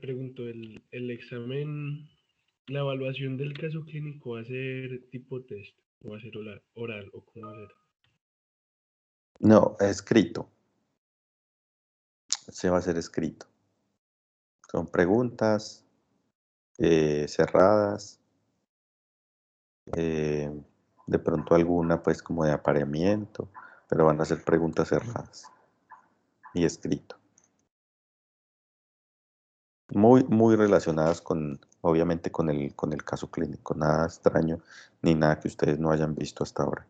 pregunto, el examen, la evaluación del caso clínico va a ser tipo test, o va a ser oral, o cómo va a ser. No, escrito. Se va a ser escrito. Son preguntas cerradas, de pronto alguna pues como de apareamiento, pero van a ser preguntas cerradas y escrito. Muy relacionadas con, obviamente, con el caso clínico. Nada extraño ni nada que ustedes no hayan visto hasta ahora.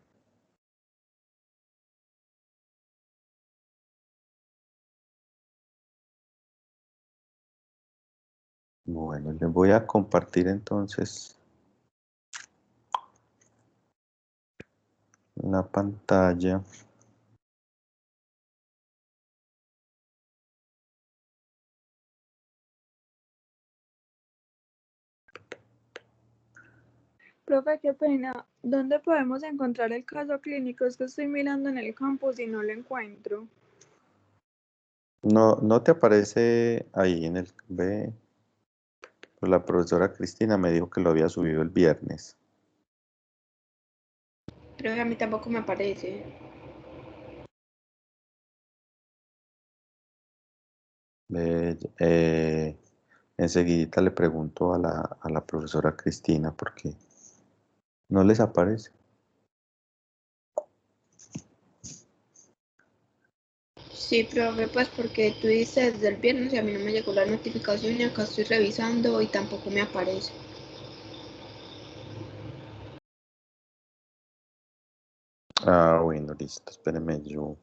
Bueno, les voy a compartir entonces la pantalla. Profe, qué pena. ¿Dónde podemos encontrar el caso clínico? Es que estoy mirando en el campus y no lo encuentro. No te aparece ahí en el... Ve, pues la profesora Cristina me dijo que lo había subido el viernes. Pero a mí tampoco me aparece. Enseguida le pregunto a la profesora Cristina porque no les aparece. Sí, profe, pues porque tú dices desde el viernes y a mí no me llegó la notificación y acá estoy revisando y tampoco me aparece. Ah, bueno, listo, espérenme yo.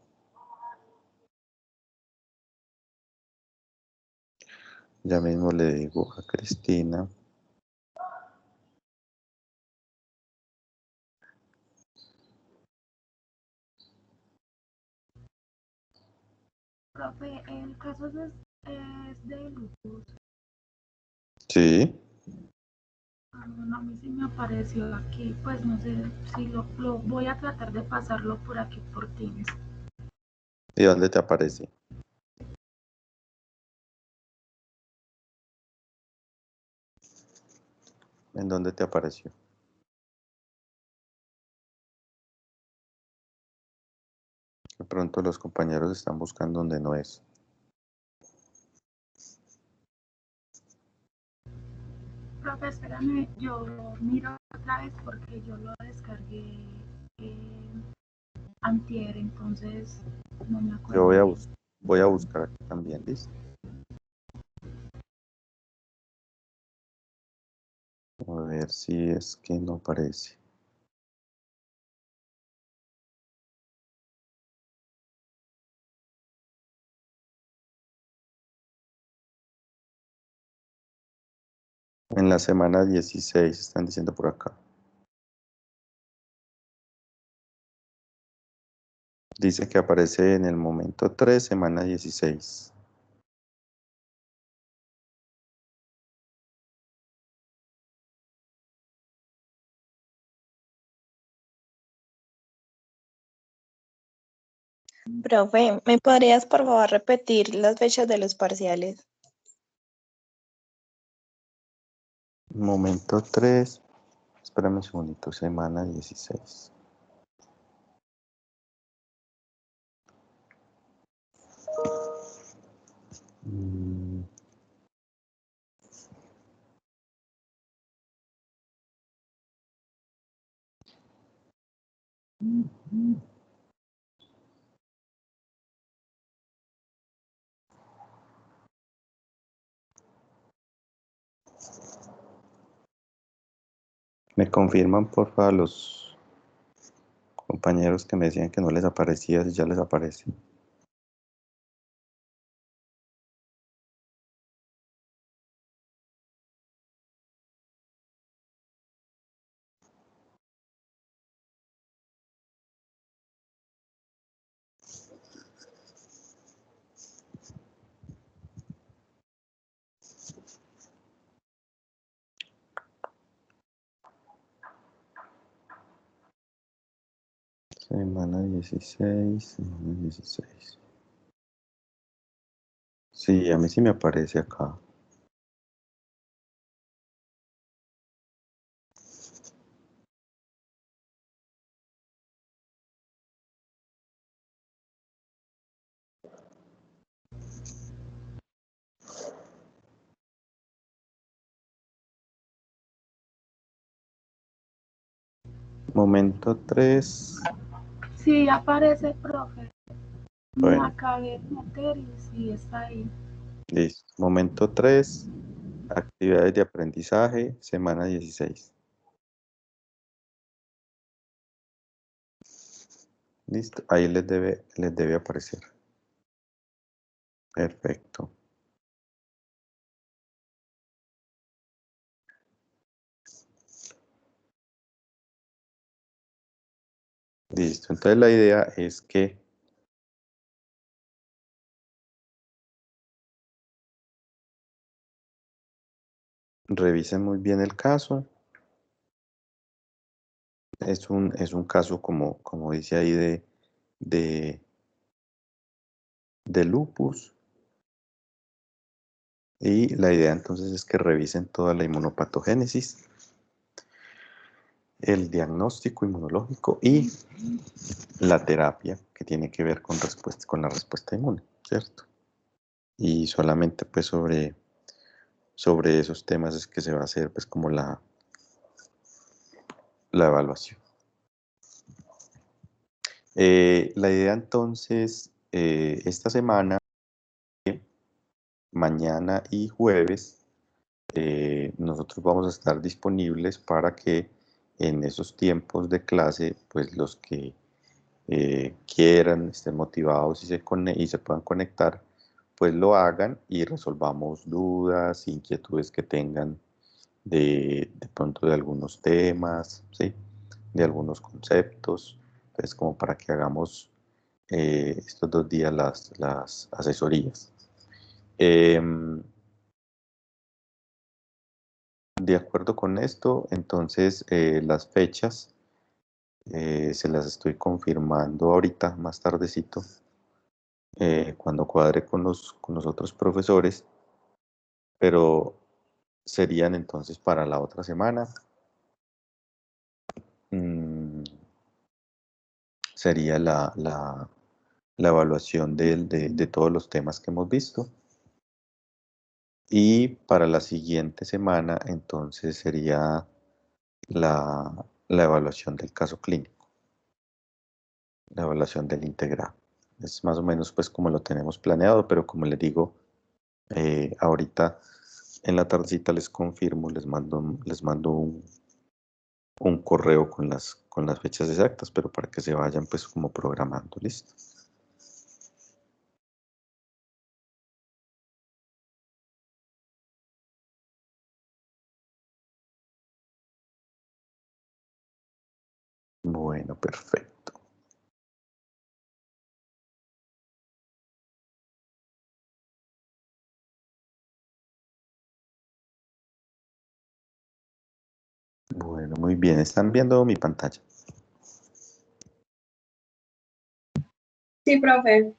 Ya mismo le digo a Cristina. Profe, el caso es de lupus. Sí. Bueno, a mí sí me apareció aquí, pues no sé si lo voy a tratar de pasarlo por aquí por Teams. ¿Y dónde te aparece? ¿En dónde te apareció? De pronto los compañeros están buscando donde no es. Profe, espérame, yo miro otra vez porque yo lo descargué antier, entonces no me Yo acuerdo bien. voy a buscar aquí también, ¿listo? A ver si es que no aparece. En la semana 16 están diciendo por acá. Dice que aparece en el momento 3, semana 16. Profe, ¿me podrías por favor repetir las fechas de los parciales? Momento 3. Espérame un segundito, semana 16. ¿Me confirman, por favor, los compañeros que me decían que no les aparecía, si ya les aparece? Semana 16, semana 16. Sí, a mí sí me aparece acá. Momento 3. Sí, aparece, profe. Me Bueno, acabé de meter y sí está ahí. listo. Momento 3. Actividades de aprendizaje, semana 16. Listo. Ahí les debe aparecer. Perfecto. Listo. Entonces la idea es que revisen muy bien el caso. Es un caso como dice ahí de, de lupus. Y la idea entonces es que revisen toda la inmunopatogénesis, el diagnóstico inmunológico y la terapia que tiene que ver con la respuesta inmune, ¿cierto? Y solamente pues sobre esos temas es que se va a hacer pues como la evaluación. La idea entonces, esta semana, mañana y jueves, nosotros vamos a estar disponibles para que en esos tiempos de clase, pues los que quieran, estén motivados y se puedan conectar, pues lo hagan y resolvamos dudas, inquietudes que tengan de pronto de algunos temas, ¿sí? De algunos conceptos, pues como para que hagamos estos 2 días las asesorías. De acuerdo con esto, entonces las fechas se las estoy confirmando ahorita, más tardecito, cuando cuadre con los otros profesores, pero serían entonces para la otra semana. Sería la evaluación de todos los temas que hemos visto. Y para la siguiente semana, entonces, sería la evaluación del caso clínico, la evaluación del integrado. Es más o menos pues como lo tenemos planeado, pero como les digo, ahorita en la tardecita les confirmo, les mando un correo con las fechas exactas, pero para que se vayan pues como programando, ¿listo? Bueno, perfecto. Bueno, muy bien. ¿Están viendo mi pantalla? Sí, profe.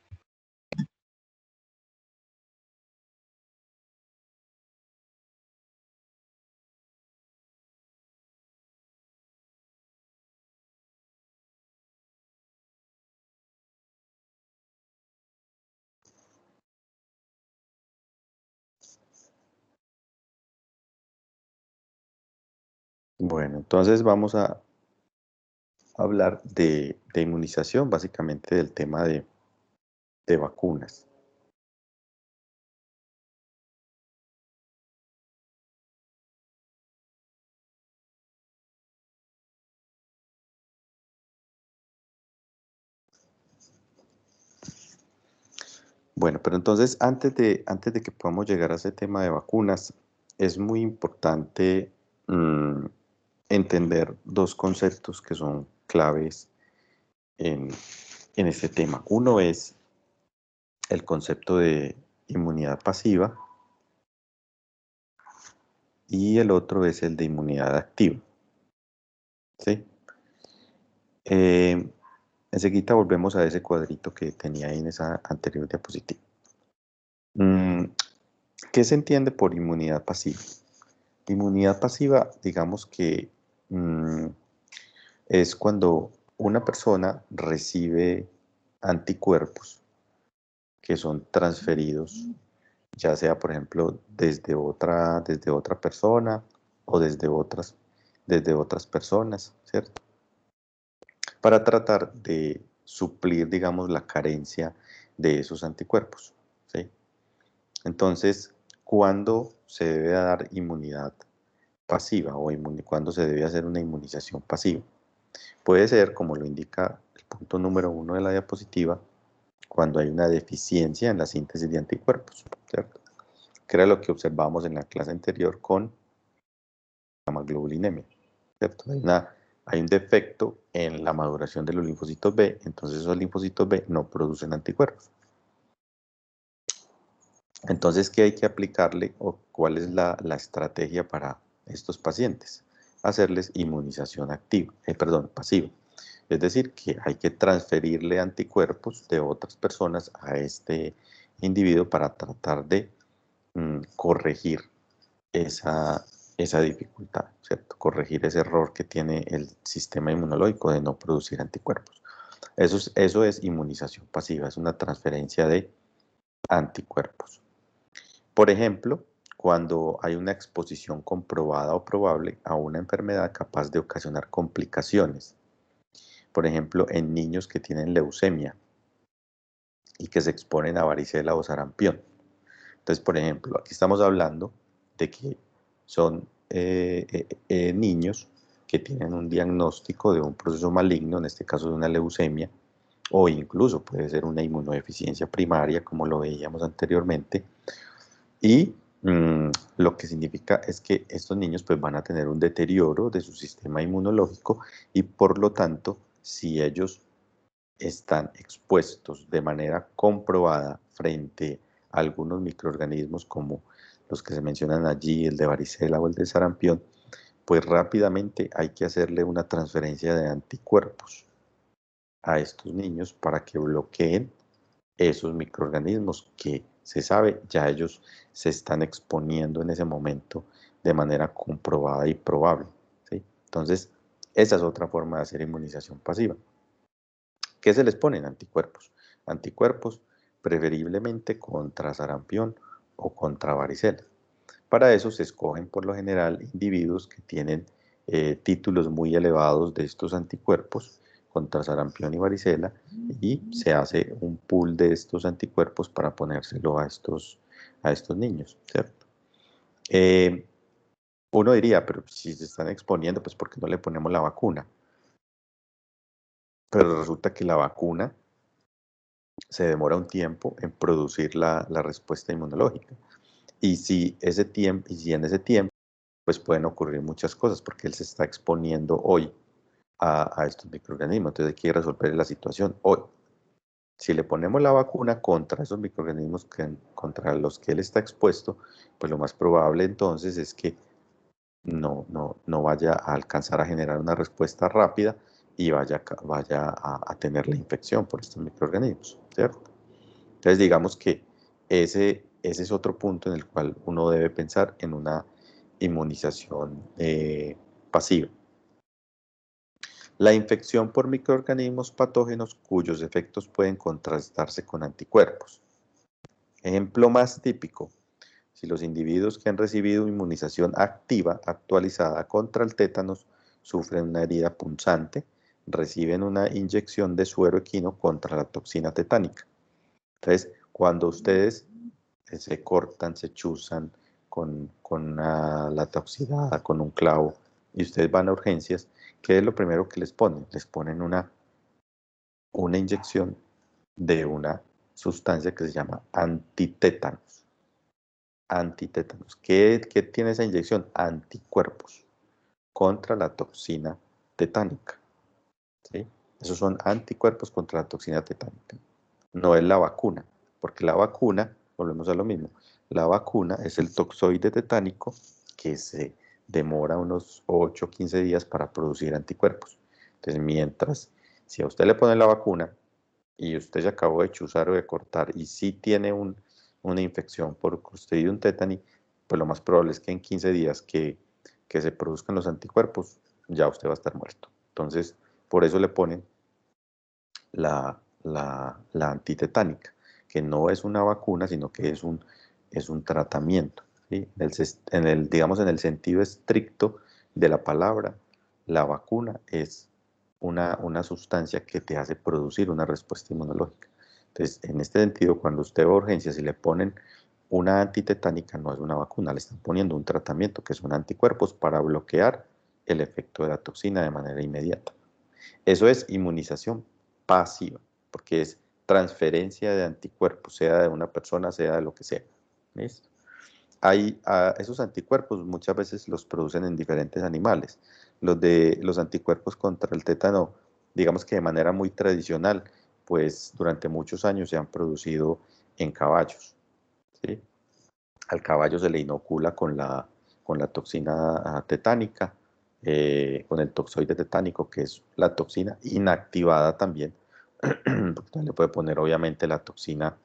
Bueno, entonces vamos a hablar de inmunización, básicamente del tema de vacunas. Bueno, pero entonces antes de que podamos llegar a ese tema de vacunas, es muy importante entender dos conceptos que son claves en este tema. Uno es el concepto de inmunidad pasiva y el otro es el de inmunidad activa. ¿Sí? Enseguida volvemos a ese cuadrito que tenía ahí en esa anterior diapositiva. ¿Qué se entiende por inmunidad pasiva? Inmunidad pasiva, digamos que es cuando una persona recibe anticuerpos que son transferidos, ya sea, por ejemplo, desde otra persona o desde otras personas, ¿cierto? para tratar de suplir, digamos, la carencia de esos anticuerpos, ¿sí? Entonces, ¿cuándo se debe dar inmunidad pasiva o cuándo se debe hacer una inmunización pasiva? Puede ser, como lo indica el punto número 1 de la diapositiva, cuando hay una deficiencia en la síntesis de anticuerpos, ¿cierto? Que era lo que observamos en la clase anterior con la hemoglobulinemia, ¿cierto? Hay un defecto en la maduración de los linfocitos B, entonces esos linfocitos B no producen anticuerpos. Entonces, ¿qué hay que aplicarle o cuál es la estrategia para estos pacientes? Hacerles inmunización pasiva. Es decir, que hay que transferirle anticuerpos de otras personas a este individuo para tratar de corregir esa dificultad, ¿cierto? Corregir ese error que tiene el sistema inmunológico de no producir anticuerpos. Eso es inmunización pasiva, es una transferencia de anticuerpos. Por ejemplo, cuando hay una exposición comprobada o probable a una enfermedad capaz de ocasionar complicaciones. Por ejemplo, en niños que tienen leucemia y que se exponen a varicela o sarampión. Entonces, por ejemplo, aquí estamos hablando de que son niños que tienen un diagnóstico de un proceso maligno, en este caso de una leucemia, o incluso puede ser una inmunodeficiencia primaria, como lo veíamos anteriormente, y lo que significa es que estos niños pues, van a tener un deterioro de su sistema inmunológico y por lo tanto, si ellos están expuestos de manera comprobada frente a algunos microorganismos como los que se mencionan allí, el de varicela o el de sarampión, pues rápidamente hay que hacerle una transferencia de anticuerpos a estos niños para que bloqueen esos microorganismos que se sabe ya ellos se están exponiendo en ese momento de manera comprobada y probable, ¿sí? Entonces, esa es otra forma de hacer inmunización pasiva. ¿Qué se les ponen? Anticuerpos. Anticuerpos preferiblemente contra sarampión o contra varicela. Para eso se escogen por lo general individuos que tienen títulos muy elevados de estos anticuerpos contra sarampión y varicela y se hace un pool de estos anticuerpos para ponérselo a estos niños, ¿cierto? Uno diría, pero si se están exponiendo, pues ¿por qué no le ponemos la vacuna? Pero resulta que la vacuna se demora un tiempo en producir la respuesta inmunológica. Y si en ese tiempo, pues pueden ocurrir muchas cosas, porque él se está exponiendo hoy a estos microorganismos. Entonces hay que resolver la situación hoy. Si le ponemos la vacuna contra esos microorganismos contra los que él está expuesto, pues lo más probable entonces es que no vaya a alcanzar a generar una respuesta rápida y vaya a tener la infección por estos microorganismos, ¿cierto? Entonces digamos que ese es otro punto en el cual uno debe pensar en una inmunización pasiva. La infección por microorganismos patógenos cuyos efectos pueden contrastarse con anticuerpos. Ejemplo más típico, si los individuos que han recibido inmunización activa actualizada contra el tétanos sufren una herida punzante, reciben una inyección de suero equino contra la toxina tetánica. Entonces, cuando ustedes se cortan, se chuzan con la toxidad, con un clavo, y ustedes van a urgencias, ¿qué es lo primero que les ponen? Les ponen una inyección de una sustancia que se llama antitétanos. Antitétanos. ¿Qué tiene esa inyección? Anticuerpos contra la toxina tetánica, ¿sí? Esos son anticuerpos contra la toxina tetánica. No es la vacuna, porque la vacuna, volvemos a lo mismo, la vacuna es el toxoide tetánico que se demora unos 8 o 15 días para producir anticuerpos. Entonces, si a usted le ponen la vacuna y usted se acabó de chuzar o de cortar y sí tiene una infección por Clostridium tetani, pues lo más probable es que en 15 días que se produzcan los anticuerpos, ya usted va a estar muerto. Entonces, por eso le ponen la antitetánica, que no es una vacuna, sino que es un tratamiento, ¿sí? Digamos, en el sentido estricto de la palabra, la vacuna es una sustancia que te hace producir una respuesta inmunológica. Entonces, en este sentido, cuando usted va a urgencias y le ponen una antitetánica, no es una vacuna, le están poniendo un tratamiento que son anticuerpos para bloquear el efecto de la toxina de manera inmediata. Eso es inmunización pasiva, porque es transferencia de anticuerpos, sea de una persona, sea de lo que sea. ¿Listo? Esos anticuerpos muchas veces los producen en diferentes animales. Los anticuerpos contra el tétano, digamos que de manera muy tradicional, pues durante muchos años se han producido en caballos, ¿sí? Al caballo se le inocula con la toxina tetánica, con el toxoide tetánico, que es la toxina inactivada también, porque le puede poner obviamente la toxina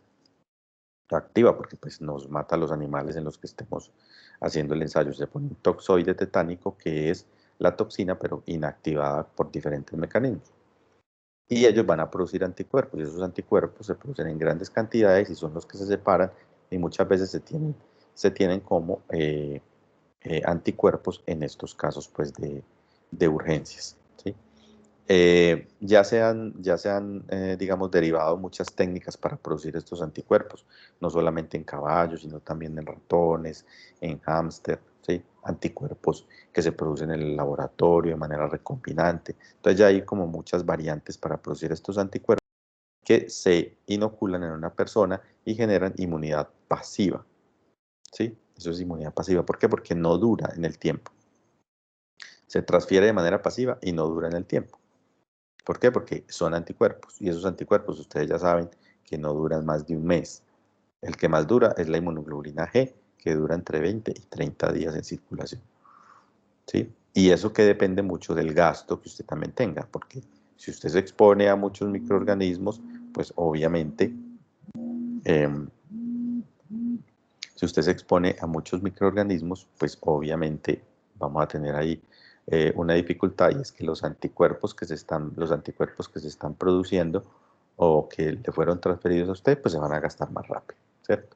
activa, porque pues nos mata a los animales en los que estemos haciendo el ensayo. Se pone un toxoide tetánico, que es la toxina, pero inactivada por diferentes mecanismos. Y ellos van a producir anticuerpos, y esos anticuerpos se producen en grandes cantidades y son los que se separan y muchas veces se tienen como anticuerpos en estos casos pues de urgencias, ¿sí? Ya se han digamos, derivado muchas técnicas para producir estos anticuerpos, no solamente en caballos, sino también en ratones, en hámster, ¿sí? Anticuerpos que se producen en el laboratorio de manera recombinante. Entonces ya hay como muchas variantes para producir estos anticuerpos que se inoculan en una persona y generan inmunidad pasiva, ¿sí? Eso es inmunidad pasiva. ¿Por qué? Porque no dura en el tiempo. Se transfiere de manera pasiva y no dura en el tiempo. ¿Por qué? Porque son anticuerpos, y esos anticuerpos ustedes ya saben que no duran más de un mes. El que más dura es la inmunoglobulina G, que dura entre 20 y 30 días en circulación, ¿sí? Y eso que depende mucho del gasto que usted también tenga, porque si usted se expone a muchos microorganismos, pues obviamente, si usted se expone a muchos microorganismos, pues obviamente vamos a tener ahí una dificultad, y es que los anticuerpos que se están produciendo o que le fueron transferidos a usted, pues se van a gastar más rápido, ¿cierto?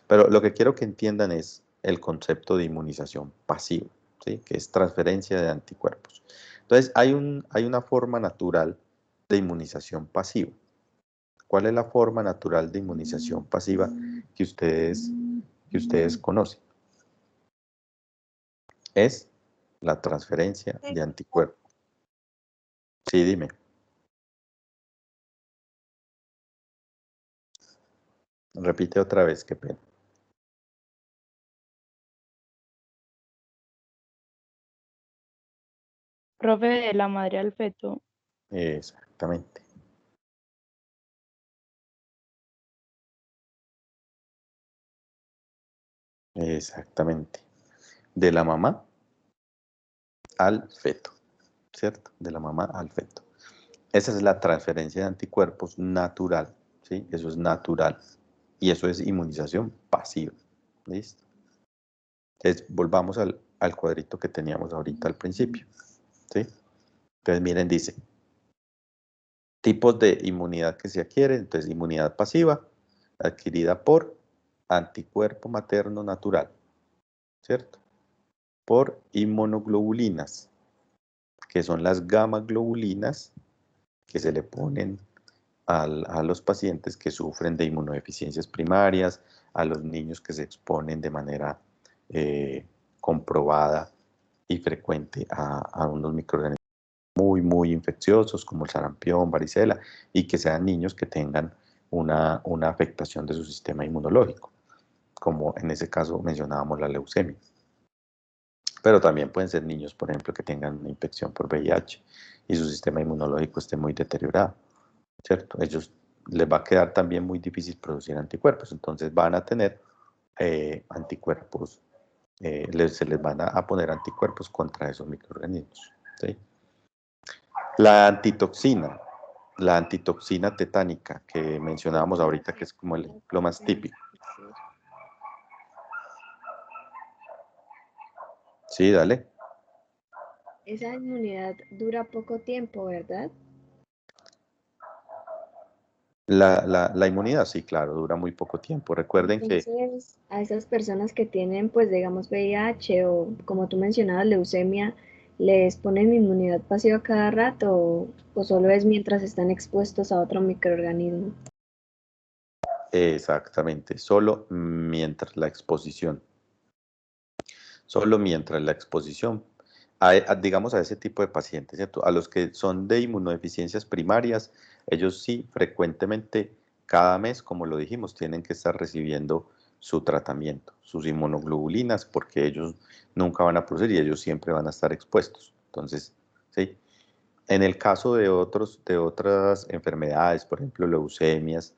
Pero lo que quiero que entiendan es el concepto de inmunización pasiva, ¿sí? Que es transferencia de anticuerpos. Entonces, hay una forma natural de inmunización pasiva. ¿Cuál es la forma natural de inmunización pasiva que ustedes conocen? Es la transferencia de anticuerpos. Sí, dime. Repite otra vez, qué pena. Profe, de la madre al feto. Exactamente. Exactamente. De la mamá al feto, ¿cierto? De la mamá al feto. Esa es la transferencia de anticuerpos natural, ¿sí? Eso es natural. Y eso es inmunización pasiva. ¿Listo? Entonces, volvamos al cuadrito que teníamos ahorita al principio, ¿sí? Entonces, miren, dice, tipos de inmunidad que se adquiere. Entonces, inmunidad pasiva, adquirida por anticuerpo materno natural, ¿cierto? Por inmunoglobulinas, que son las gamma globulinas que se le ponen a los pacientes que sufren de inmunodeficiencias primarias, a los niños que se exponen de manera comprobada y frecuente a unos microorganismos muy infecciosos como el sarampión, varicela, y que sean niños que tengan una afectación de su sistema inmunológico, como en ese caso mencionábamos la leucemia. Pero también pueden ser niños, por ejemplo, que tengan una infección por VIH y su sistema inmunológico esté muy deteriorado, ¿cierto? Ellos les va a quedar también muy difícil producir anticuerpos, entonces van a tener anticuerpos, se les van a poner anticuerpos contra esos microorganismos, ¿sí? La antitoxina tetánica que mencionábamos ahorita, que es como el ejemplo más típico. Sí, dale. Esa inmunidad dura poco tiempo, ¿verdad? La inmunidad, sí, claro, dura muy poco tiempo. Recuerden que Entonces, a esas personas que tienen, pues, digamos, VIH o, como tú mencionabas, leucemia, ¿Les ponen inmunidad pasiva cada rato o solo es mientras están expuestos a otro microorganismo? Exactamente, solo mientras la exposición. Solo mientras la exposición, digamos, a ese tipo de pacientes, ¿cierto? A los que son de inmunodeficiencias primarias, ellos sí frecuentemente, cada mes, como lo dijimos, tienen que estar recibiendo su tratamiento, sus inmunoglobulinas, porque ellos nunca van a producir y ellos siempre van a estar expuestos. Entonces, ¿sí? En el caso de otras enfermedades, por ejemplo, leucemias,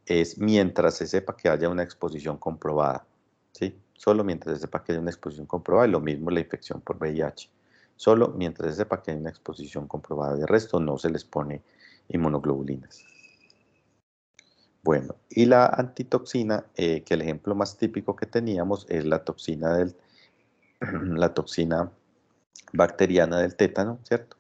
es mientras se sepa que haya una exposición comprobada, ¿sí? Solo mientras se sepa que haya una exposición comprobada, y lo mismo la infección por VIH. Solo mientras se sepa que hay una exposición comprobada. De resto, no se les pone inmunoglobulinas. Bueno, y la antitoxina, que el ejemplo más típico que teníamos es la toxina la toxina bacteriana del tétano, ¿cierto?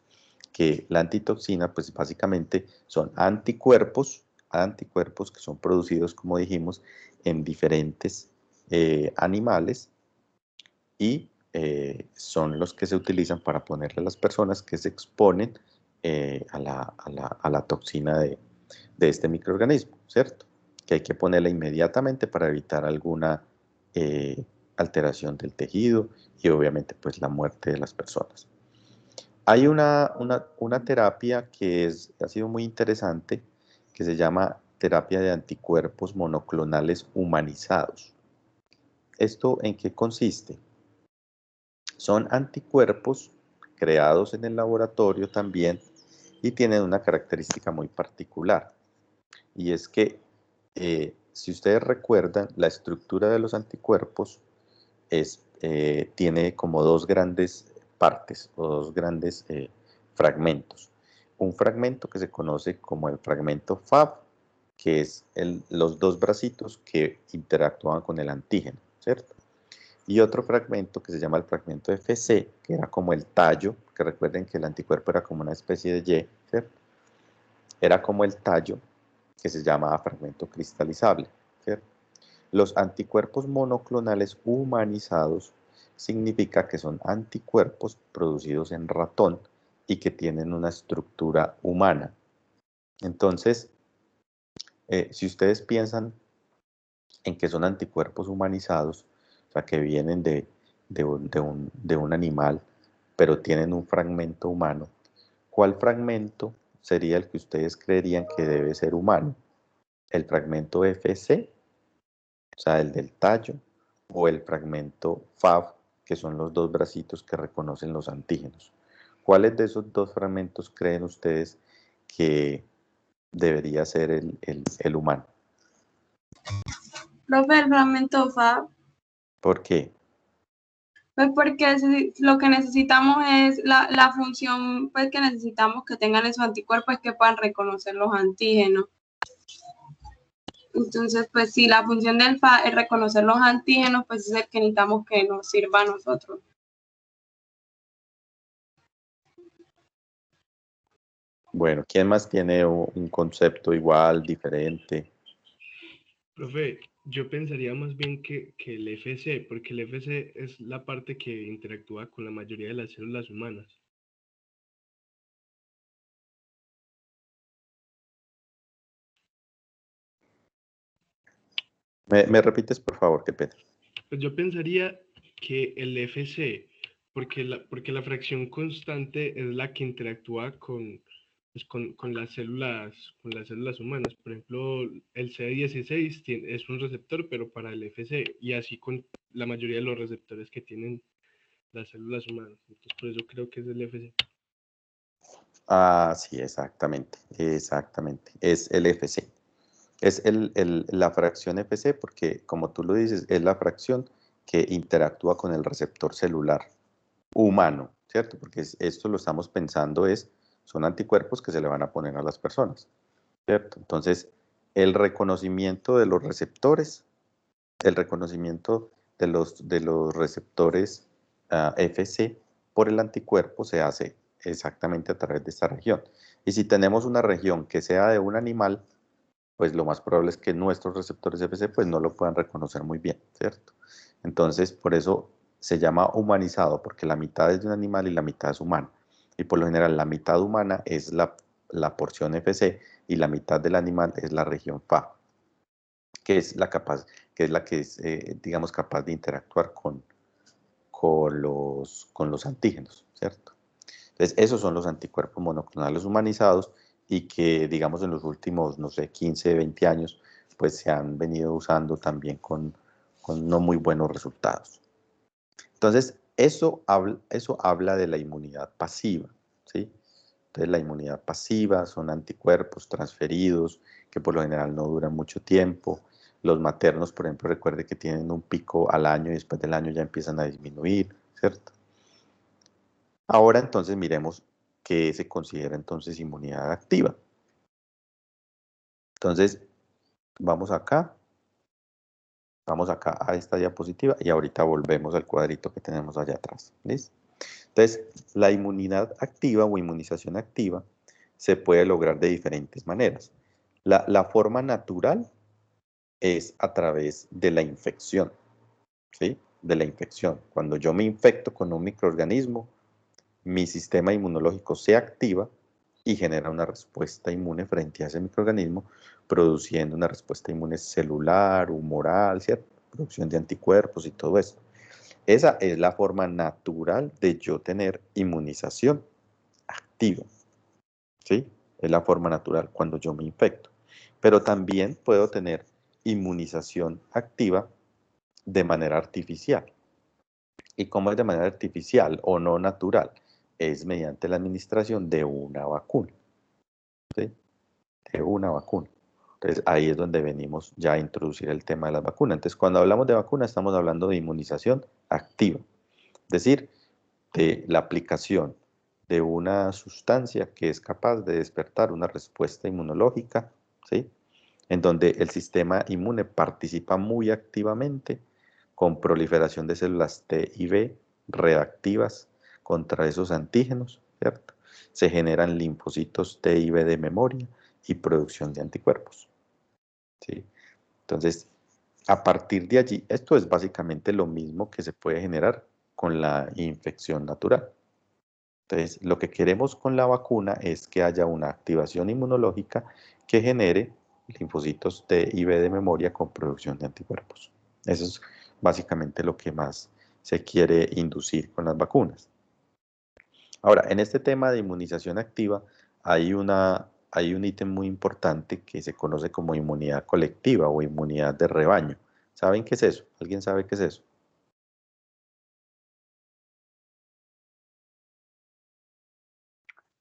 Que la antitoxina, pues básicamente son anticuerpos que son producidos, como dijimos, en diferentes animales y son los que se utilizan para ponerle a las personas que se exponen a la toxina de este microorganismo, ¿cierto? Que hay que ponerla inmediatamente para evitar alguna alteración del tejido y obviamente pues la muerte de las personas. Hay una terapia que ha sido muy interesante, que se llama terapia de anticuerpos monoclonales humanizados. ¿Esto en qué consiste? Son anticuerpos creados en el laboratorio también y tienen una característica muy particular. Y es que, si ustedes recuerdan, la estructura de los anticuerpos tiene como dos grandes partes o dos grandes fragmentos. Un fragmento que se conoce como el fragmento Fab, que es los dos bracitos que interactúan con el antígeno, ¿cierto? Y otro fragmento que se llama el fragmento FC, que era como el tallo, que recuerden que el anticuerpo era como una especie de Y, ¿cierto? Era como el tallo que se llamaba fragmento cristalizable, ¿cierto? Los anticuerpos monoclonales humanizados significa que son anticuerpos producidos en ratón y que tienen una estructura humana. Entonces, si ustedes piensan en que son anticuerpos humanizados, o sea, que vienen de un animal, pero tienen un fragmento humano, ¿cuál fragmento sería el que ustedes creerían que debe ser humano? ¿El fragmento FC, o sea, el del tallo, o el fragmento FAB, que son los dos bracitos que reconocen los antígenos? ¿Cuáles de esos dos fragmentos creen ustedes que debería ser el humano? Profe, el fragmento FAB, ¿Por qué? pues porque lo que necesitamos es la función pues, que necesitamos que tengan esos anticuerpos es que puedan reconocer los antígenos. Entonces, pues si la función del FAB es reconocer los antígenos, pues es el que necesitamos que nos sirva a nosotros. Bueno, ¿quién más tiene un concepto igual, diferente? Profe, yo pensaría más bien que el FC, porque el FC es la parte que interactúa con la mayoría de las células humanas. ¿Me repites, por favor? Qué pena. Pues yo pensaría que el FC, porque la fracción constante es la que interactúa pues con las células humanas. Por ejemplo, el CD16 es un receptor, pero para el FC, y así con la mayoría de los receptores que tienen las células humanas. Entonces, por eso creo que es el FC. Ah, sí, exactamente, exactamente. Es el FC. Es la fracción FC porque, como tú lo dices, es la fracción que interactúa con el receptor celular humano, ¿cierto? Porque esto lo estamos pensando son anticuerpos que se le van a poner a las personas, ¿cierto? Entonces, el reconocimiento de los receptores, el reconocimiento de los receptores FC por el anticuerpo se hace exactamente a través de esta región. Y si tenemos una región que sea de un animal, pues lo más probable es que nuestros receptores FC pues no lo puedan reconocer muy bien, ¿cierto? Entonces, por eso se llama humanizado porque la mitad es de un animal y la mitad es humana. Y por lo general la mitad humana es la porción FC y la mitad del animal es la región FA, que es la que es, digamos, capaz de interactuar con los antígenos, ¿cierto? Entonces, esos son los anticuerpos monoclonales humanizados y que, digamos, en los últimos, no sé, 15, 20 años, pues se han venido usando también con no muy buenos resultados. Entonces, eso habla de la inmunidad pasiva, ¿sí? Entonces, la inmunidad pasiva son anticuerpos transferidos que por lo general no duran mucho tiempo. Los maternos, por ejemplo, recuerde que tienen un pico al año y después del año ya empiezan a disminuir, ¿cierto? Ahora entonces miremos qué se considera entonces inmunidad activa. Entonces, vamos acá a esta diapositiva y ahorita volvemos al cuadrito que tenemos allá atrás. ¿Listo? Entonces, la inmunidad activa o inmunización activa se puede lograr de diferentes maneras. La forma natural es a través de la infección, ¿sí? De la infección. Cuando yo me infecto con un microorganismo, mi sistema inmunológico se activa y genera una respuesta inmune frente a ese microorganismo, produciendo una respuesta inmune celular, humoral, ¿cierto? Producción de anticuerpos y todo eso. Esa es la forma natural de yo tener inmunización activa, ¿sí? Es la forma natural cuando yo me infecto. Pero también puedo tener inmunización activa de manera artificial. ¿Y cómo es de manera artificial o no natural? Es mediante la administración de una vacuna, ¿sí? De una vacuna. Entonces, ahí es donde venimos ya a introducir el tema de las vacunas. Entonces, cuando hablamos de vacuna, estamos hablando de inmunización activa. Es decir, de la aplicación de una sustancia que es capaz de despertar una respuesta inmunológica, ¿sí? En donde el sistema inmune participa muy activamente con proliferación de células T y B reactivas contra esos antígenos, ¿cierto? Se generan linfocitos T y B de memoria y producción de anticuerpos, ¿sí? Entonces, a partir de allí, esto es básicamente lo mismo que se puede generar con la infección natural. Entonces, lo que queremos con la vacuna es que haya una activación inmunológica que genere linfocitos T y B de memoria con producción de anticuerpos. Eso es básicamente lo que más se quiere inducir con las vacunas. Ahora, en este tema de inmunización activa hay un ítem muy importante que se conoce como inmunidad colectiva o inmunidad de rebaño. ¿Saben qué es eso? ¿Alguien sabe qué es eso?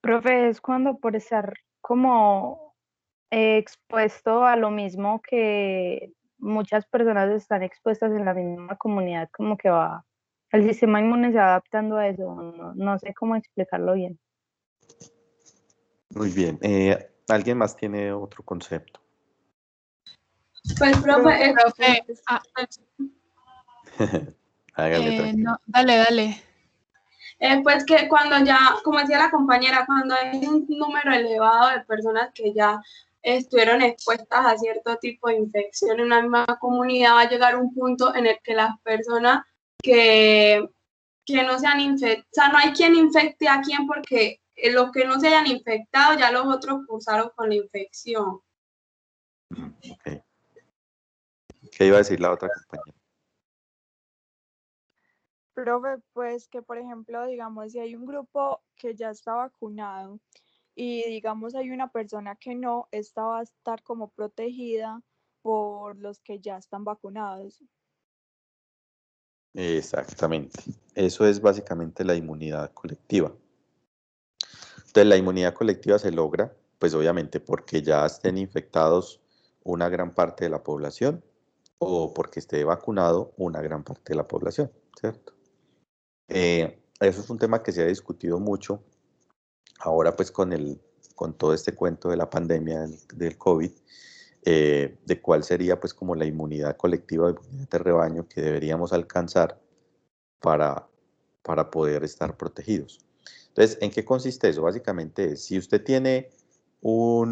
Profe, es cuando por estar como expuesto a lo mismo que muchas personas están expuestas en la misma comunidad, como que el sistema inmune se va adaptando a eso, no sé cómo explicarlo bien. Muy bien. ¿Alguien más tiene otro concepto? Pues, profe, Profe, Hágale, no, dale. pues que cuando ya, como decía la compañera, cuando hay un número elevado de personas que ya estuvieron expuestas a cierto tipo de infección en una misma comunidad, va a llegar un punto en el que las personas que no se han infectado, o sea, no hay quien infecte a quien porque los que no se hayan infectado ya los otros cursaron con la infección. Okay. ¿Qué iba a decir la otra compañera? Profe, pues que por ejemplo, digamos, si hay un grupo que ya está vacunado y digamos hay una persona que no, esta va a estar como protegida por los que ya están vacunados. Exactamente. Eso es básicamente la inmunidad colectiva. Entonces, la inmunidad colectiva se logra, pues obviamente porque ya estén infectados una gran parte de la población o porque esté vacunado una gran parte de la población, ¿cierto? Eso es un tema que se ha discutido mucho ahora pues con todo este cuento de la pandemia del COVID, de cuál sería pues como la inmunidad colectiva, la inmunidad de rebaño que deberíamos alcanzar para poder estar protegidos. Entonces, ¿en qué consiste eso? Básicamente es, si usted tiene un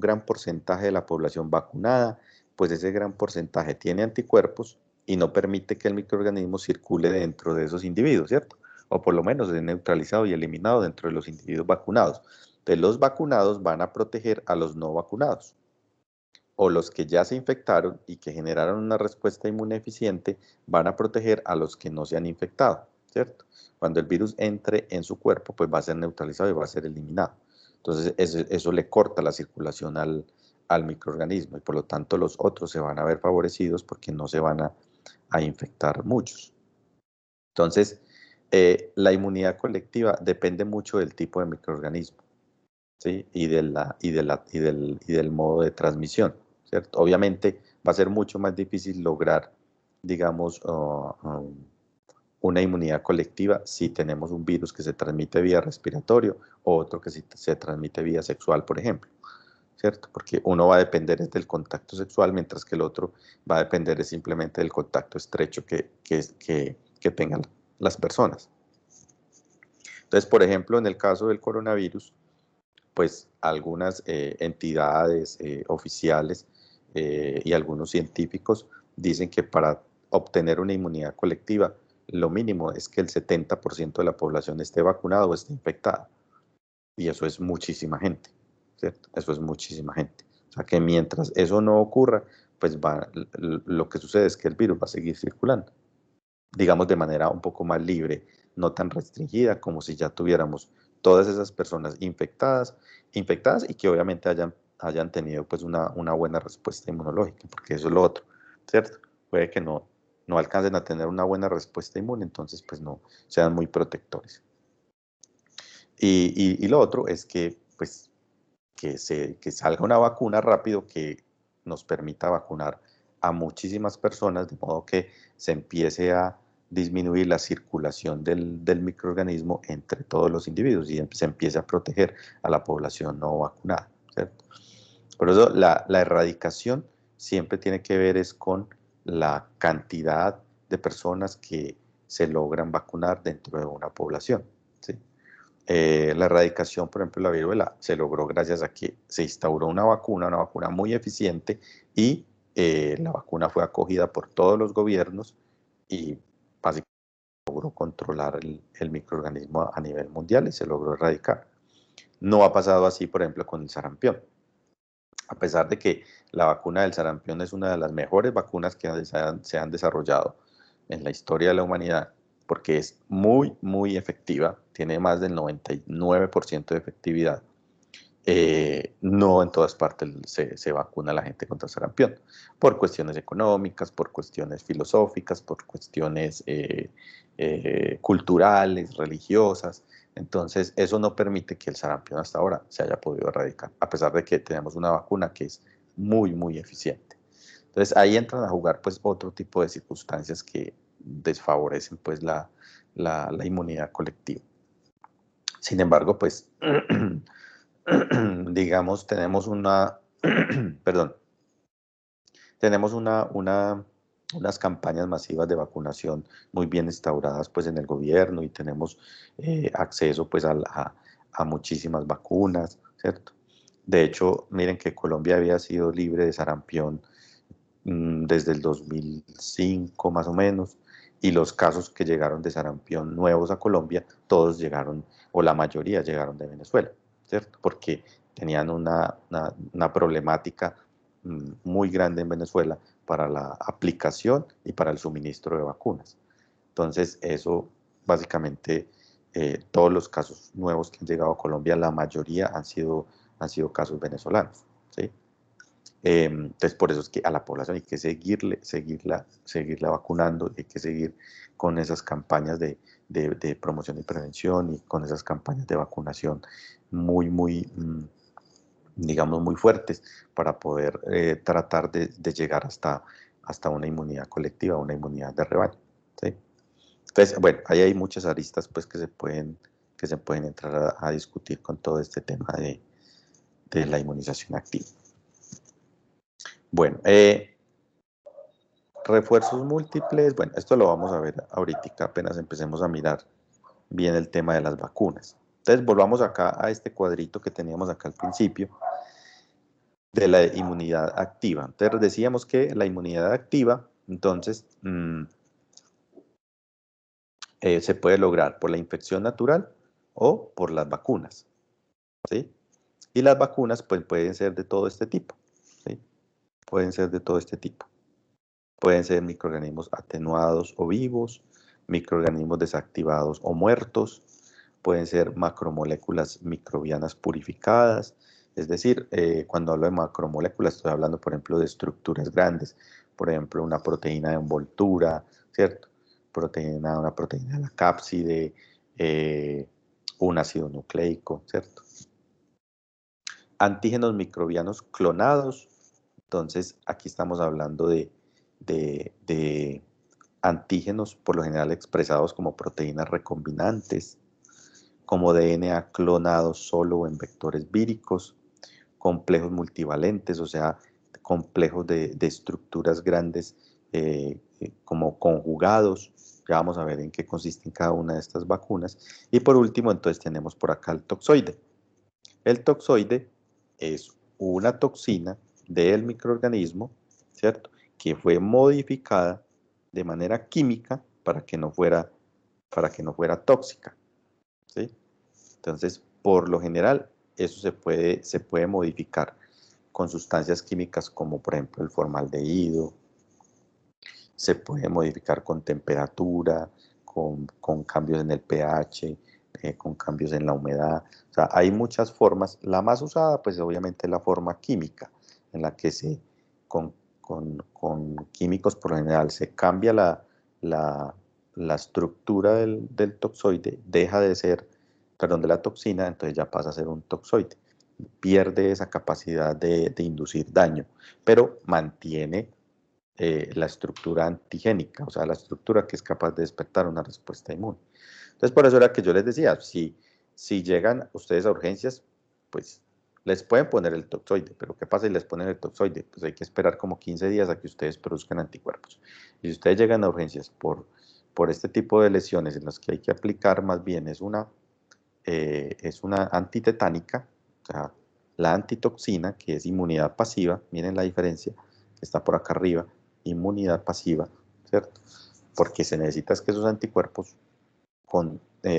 gran porcentaje de la población vacunada, pues ese gran porcentaje tiene anticuerpos y no permite que el microorganismo circule dentro de esos individuos, ¿cierto? O por lo menos es neutralizado y eliminado dentro de los individuos vacunados. Entonces los vacunados van a proteger a los no vacunados, o los que ya se infectaron y que generaron una respuesta inmune eficiente van a proteger a los que no se han infectado, ¿cierto? Cuando el virus entre en su cuerpo, pues va a ser neutralizado y va a ser eliminado. Entonces eso le corta la circulación al microorganismo y por lo tanto los otros se van a ver favorecidos porque no se van a infectar muchos. Entonces, la inmunidad colectiva depende mucho del tipo de microorganismo, ¿sí? y del modo de transmisión, ¿cierto? Obviamente va a ser mucho más difícil lograr, digamos, una inmunidad colectiva si tenemos un virus que se transmite vía respiratorio o otro que se transmite vía sexual, por ejemplo, ¿cierto? Porque uno va a depender del contacto sexual, mientras que el otro va a depender simplemente del contacto estrecho que tengan las personas. Entonces, por ejemplo, en el caso del coronavirus, pues algunas entidades oficiales y algunos científicos dicen que para obtener una inmunidad colectiva, lo mínimo es que el 70% de la población esté vacunada o esté infectada. Y eso es muchísima gente, ¿cierto? Eso es muchísima gente. O sea que mientras eso no ocurra, pues lo que sucede es que el virus va a seguir circulando, digamos de manera un poco más libre, no tan restringida como si ya tuviéramos todas esas personas infectadas y que obviamente hayan tenido pues una buena respuesta inmunológica, porque eso es lo otro, ¿cierto? Puede que no alcancen a tener una buena respuesta inmune, entonces pues no sean muy protectores. Y lo otro es que pues que salga una vacuna rápido que nos permita vacunar a muchísimas personas, de modo que se empiece a disminuir la circulación del microorganismo entre todos los individuos y se empiece a proteger a la población no vacunada, ¿cierto? Por eso la erradicación siempre tiene que ver es con la cantidad de personas que se logran vacunar dentro de una población, ¿sí? La erradicación, por ejemplo, de la viruela se logró gracias a que se instauró una vacuna muy eficiente y la vacuna fue acogida por todos los gobiernos y básicamente logró controlar el microorganismo a nivel mundial y se logró erradicar. No ha pasado así, por ejemplo, con el sarampión. A pesar de que la vacuna del sarampión es una de las mejores vacunas que se han desarrollado en la historia de la humanidad, porque es muy, muy efectiva, tiene más del 99% de efectividad. No en todas partes se vacuna a la gente contra sarampión, por cuestiones económicas, por cuestiones filosóficas, por cuestiones culturales, religiosas. Entonces, eso no permite que el sarampión hasta ahora se haya podido erradicar, a pesar de que tenemos una vacuna que es muy, muy eficiente. Entonces, ahí entran a jugar pues otro tipo de circunstancias que desfavorecen pues la inmunidad colectiva. Sin embargo, pues, digamos, tenemos tenemos unas campañas masivas de vacunación muy bien instauradas pues en el gobierno y tenemos acceso pues a muchísimas vacunas, ¿cierto? De hecho, miren que Colombia había sido libre de sarampión desde el 2005 más o menos, y los casos que llegaron de sarampión nuevos a Colombia, todos llegaron, o la mayoría llegaron de Venezuela, ¿cierto? Porque tenían una problemática muy grande en Venezuela para la aplicación y para el suministro de vacunas. Entonces, eso básicamente, todos los casos nuevos que han llegado a Colombia, la mayoría han sido casos venezolanos, ¿sí? Entonces, por eso es que a la población hay que seguirla vacunando, hay que seguir con esas campañas de promoción y prevención y con esas campañas de vacunación muy, digamos, muy fuertes para poder tratar de llegar hasta una inmunidad colectiva, una inmunidad de rebaño, ¿sí? Entonces, bueno, ahí hay muchas aristas pues, que se pueden entrar a discutir con todo este tema de la inmunización activa. Bueno, refuerzos múltiples, bueno, esto lo vamos a ver ahorita, apenas empecemos a mirar bien el tema de las vacunas. Entonces, volvamos acá a este cuadrito que teníamos acá al principio de la inmunidad activa. Entonces, decíamos que la inmunidad activa Entonces, se puede lograr por la infección natural o por las vacunas, ¿sí? Y las vacunas pues, pueden ser de todo este tipo, ¿sí? Pueden ser de todo este tipo. Pueden ser microorganismos atenuados o vivos, microorganismos desactivados o muertos, pueden ser macromoléculas microbianas purificadas. Es decir, cuando hablo de macromoléculas estoy hablando, por ejemplo, de estructuras grandes, por ejemplo, una proteína de envoltura, ¿cierto? Una proteína de la cápside, un ácido nucleico, ¿cierto? Antígenos microbianos clonados. Entonces, aquí estamos hablando de antígenos, por lo general expresados como proteínas recombinantes, como DNA clonados solo en vectores víricos, complejos multivalentes, o sea, complejos de estructuras grandes como conjugados. Ya vamos a ver en qué consisten cada una de estas vacunas. Y por último, entonces tenemos por acá el toxoide. El toxoide es una toxina del microorganismo, ¿cierto?, que fue modificada de manera química para que no fuera tóxica, ¿sí? Entonces, por lo general, eso se puede modificar con sustancias químicas como, por ejemplo, el formaldehído, se puede modificar con temperatura, con cambios en el pH, con cambios en la humedad. O sea, hay muchas formas. La más usada, pues obviamente es la forma química, en la que con químicos por lo general se cambia la estructura del toxoide, deja de ser, perdón, de la toxina, entonces ya pasa a ser un toxoide. Pierde esa capacidad de inducir daño, pero mantiene la estructura antigénica, o sea, la estructura que es capaz de despertar una respuesta inmune. Entonces, por eso era que yo les decía, si llegan ustedes a urgencias, pues les pueden poner el toxoide, pero ¿qué pasa si les ponen el toxoide? Pues hay que esperar como 15 días a que ustedes produzcan anticuerpos. Y si ustedes llegan a urgencias por este tipo de lesiones en las que hay que aplicar más bien es una antitetánica, o sea, la antitoxina, que es inmunidad pasiva, miren la diferencia, que está por acá arriba, inmunidad pasiva, ¿cierto? Porque se necesita que esos anticuerpos,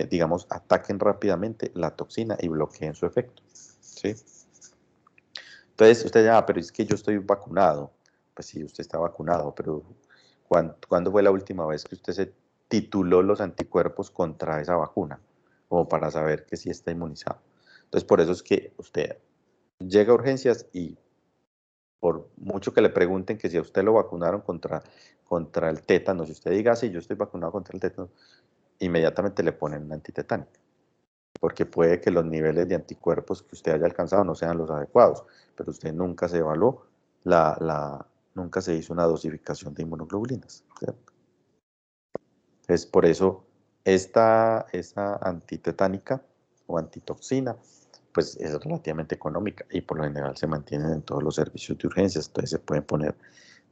digamos, ataquen rápidamente la toxina y bloqueen su efecto, ¿sí? Entonces, usted dirá, pero es que yo estoy vacunado. Pues sí, usted está vacunado, pero ¿cuándo fue la última vez que usted se tituló los anticuerpos contra esa vacuna? Como para saber que sí está inmunizado. Entonces, por eso es que usted llega a urgencias y por mucho que le pregunten que si a usted lo vacunaron contra el tétano, si usted diga, sí, yo estoy vacunado contra el tétano, inmediatamente le ponen una antitetánica, porque puede que los niveles de anticuerpos que usted haya alcanzado no sean los adecuados, pero usted nunca se evaluó, nunca se hizo una dosificación de inmunoglobulinas, ¿cierto? Entonces, por eso, esa antitetánica o antitoxina, pues es relativamente económica y por lo general se mantienen en todos los servicios de urgencias, entonces se pueden poner,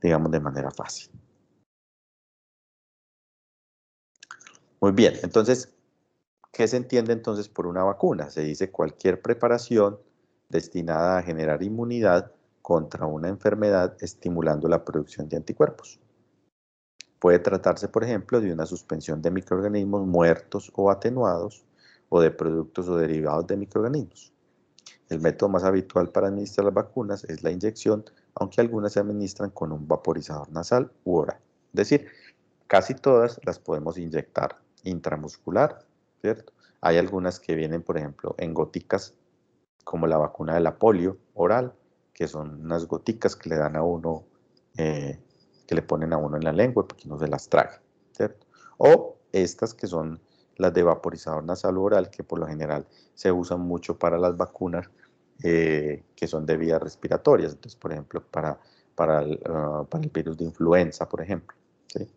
digamos, de manera fácil. Muy bien, entonces, ¿qué se entiende entonces por una vacuna? Se dice cualquier preparación destinada a generar inmunidad contra una enfermedad estimulando la producción de anticuerpos. Puede tratarse, por ejemplo, de una suspensión de microorganismos muertos o atenuados o de productos o derivados de microorganismos. El método más habitual para administrar las vacunas es la inyección, aunque algunas se administran con un vaporizador nasal u oral. Es decir, casi todas las podemos inyectar intramuscular, ¿cierto? Hay algunas que vienen, por ejemplo, en goticas, como la vacuna de la polio oral, que son unas goticas que le dan a uno, que le ponen a uno en la lengua para que no se las trague, ¿cierto? O estas que son las de vaporizador nasal u oral, que por lo general se usan mucho para las vacunas que son de vías respiratorias, entonces, por ejemplo, para el virus de influenza, por ejemplo, ¿sí?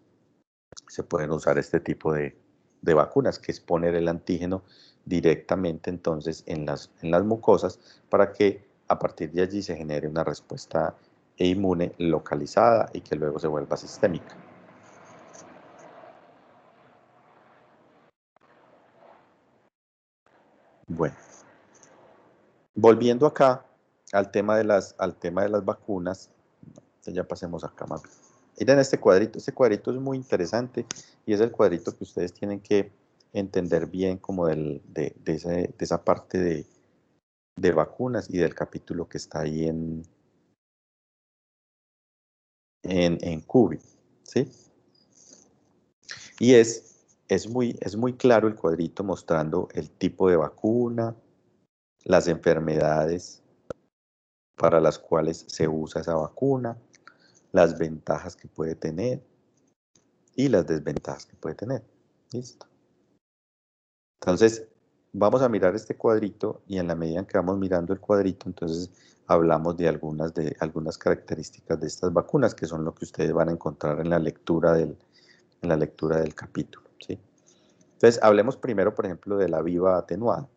Se pueden usar este tipo de vacunas, que es poner el antígeno directamente entonces en las mucosas para que a partir de allí se genere una respuesta inmune localizada y que luego se vuelva sistémica. Bueno, volviendo acá al tema de las vacunas, ya pasemos acá más bien. Miren este cuadrito es muy interesante y es el cuadrito que ustedes tienen que entender bien como de esa parte de vacunas y del capítulo que está ahí en CUBI, ¿sí? Y es muy claro el cuadrito mostrando el tipo de vacuna, las enfermedades para las cuales se usa esa vacuna, las ventajas que puede tener y las desventajas que puede tener. ¿Listo? Entonces, vamos a mirar este cuadrito y en la medida en que vamos mirando el cuadrito, entonces hablamos de algunas características de estas vacunas, que son lo que ustedes van a encontrar en la lectura del capítulo, ¿sí? Entonces, hablemos primero, por ejemplo, de la viva atenuada.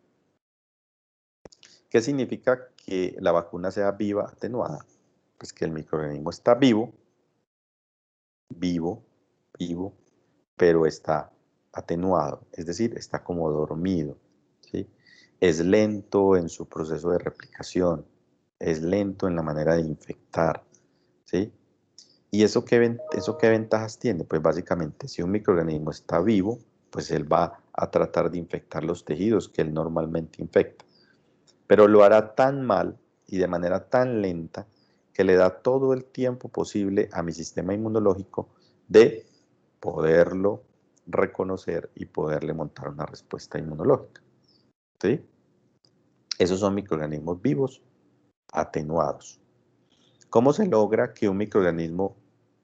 ¿Qué significa que la vacuna sea viva atenuada? Pues que el microorganismo está vivo, pero está atenuado, es decir, está como dormido, ¿sí? Es lento en su proceso de replicación, es lento en la manera de infectar, ¿sí? ¿Y eso qué ventajas tiene? Pues básicamente, si un microorganismo está vivo, pues él va a tratar de infectar los tejidos que él normalmente infecta, pero lo hará tan mal y de manera tan lenta que le da todo el tiempo posible a mi sistema inmunológico de poderlo reconocer y poderle montar una respuesta inmunológica, ¿sí? Esos son microorganismos vivos atenuados. ¿Cómo se logra que un microorganismo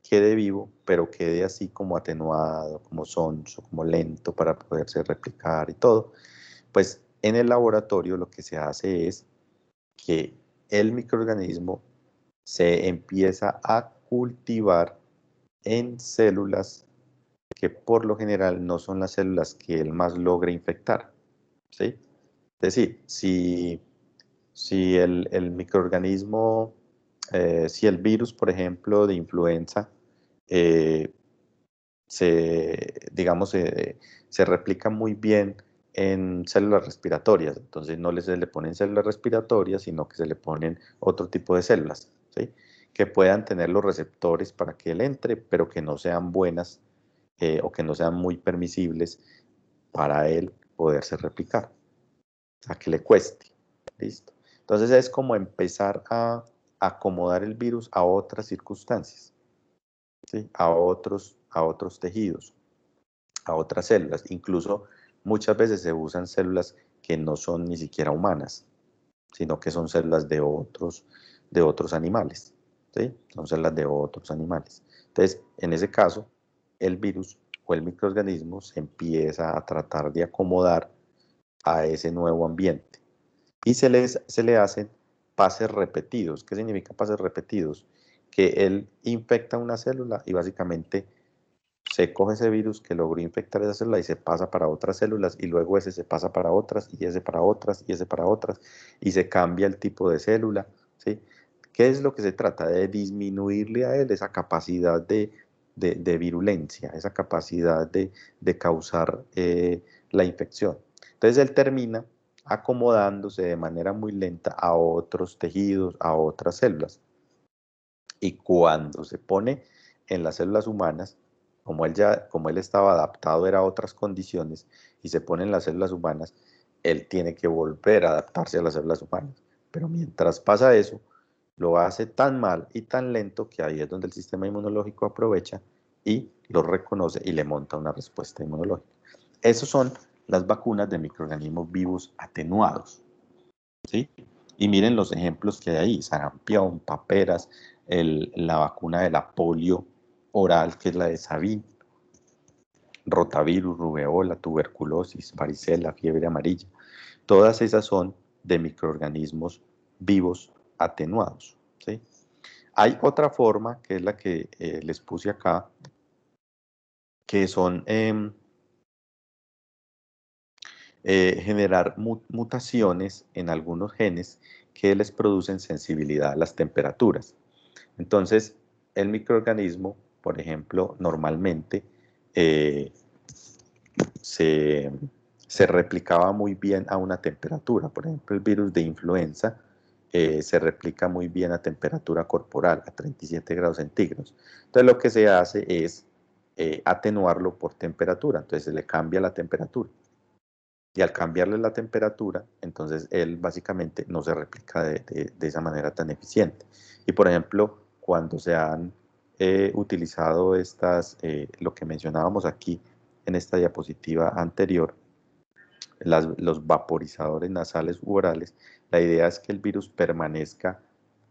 quede vivo, pero quede así como atenuado, como sonso, como lento para poderse replicar y todo? Pues en el laboratorio lo que se hace es que el microorganismo se empieza a cultivar en células que por lo general no son las células que él más logra infectar, ¿sí? Es decir, si el microorganismo, si el virus, por ejemplo, de influenza, digamos, se replica muy bien en células respiratorias, entonces no se le ponen células respiratorias, sino que se le ponen otro tipo de células, ¿sí? Que puedan tener los receptores para que él entre, pero que no sean buenas o que no sean muy permisibles para él poderse replicar, o sea, que le cueste, ¿listo? Entonces es como empezar a acomodar el virus a otras circunstancias, ¿sí? A otros tejidos, a otras células. Incluso muchas veces se usan células que no son ni siquiera humanas, sino que son células de otros animales, ¿sí? Son células de otros animales. Entonces, en ese caso, el virus o el microorganismo se empieza a tratar de acomodar a ese nuevo ambiente y se le hacen pases repetidos. ¿Qué significa pases repetidos? Que él infecta una célula y básicamente se coge ese virus que logró infectar esa célula y se pasa para otras células y luego ese se pasa para otras y ese para otras y ese para otras y se cambia el tipo de célula, ¿sí? ¿Qué es lo que se trata? De disminuirle a él esa capacidad de virulencia, esa capacidad de causar la infección. Entonces él termina acomodándose de manera muy lenta a otros tejidos, a otras células. Y cuando se pone en las células humanas, como él estaba adaptado era a otras condiciones y se pone en las células humanas, él tiene que volver a adaptarse a las células humanas. Pero mientras pasa eso, lo hace tan mal y tan lento que ahí es donde el sistema inmunológico aprovecha y lo reconoce y le monta una respuesta inmunológica. Esas son las vacunas de microorganismos vivos atenuados, ¿sí? Y miren los ejemplos que hay ahí: sarampión, paperas, la vacuna de la polio oral, que es la de Sabin, rotavirus, rubeola, tuberculosis, varicela, fiebre amarilla. Todas esas son de microorganismos vivos atenuados, ¿sí? Hay otra forma, que es la que les puse acá, que son generar mutaciones en algunos genes que les producen sensibilidad a las temperaturas. Entonces, el microorganismo, por ejemplo, normalmente se replicaba muy bien a una temperatura. Por ejemplo, el virus de influenza se replica muy bien a temperatura corporal, a 37 grados centígrados. Entonces lo que se hace es atenuarlo por temperatura, entonces se le cambia la temperatura. Y al cambiarle la temperatura, entonces él básicamente no se replica de esa manera tan eficiente. Y por ejemplo, cuando se han utilizado estas, lo que mencionábamos aquí en esta diapositiva anterior, los vaporizadores nasales u orales, la idea es que el virus permanezca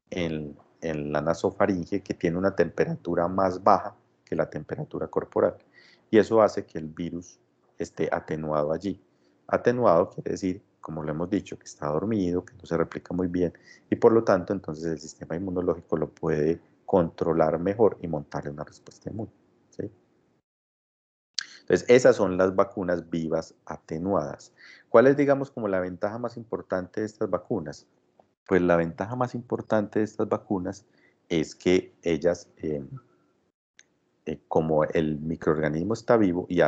en la nasofaringe, que tiene una temperatura más baja que la temperatura corporal. Y eso hace que el virus esté atenuado allí. Atenuado quiere decir, como lo hemos dicho, que está dormido, que no se replica muy bien, y por lo tanto entonces el sistema inmunológico lo puede controlar mejor y montarle una respuesta inmune, ¿sí? Entonces esas son las vacunas vivas atenuadas. ¿Cuál es, digamos, como la ventaja más importante de estas vacunas? Pues la ventaja más importante de estas vacunas es que ellas, como el microorganismo está vivo y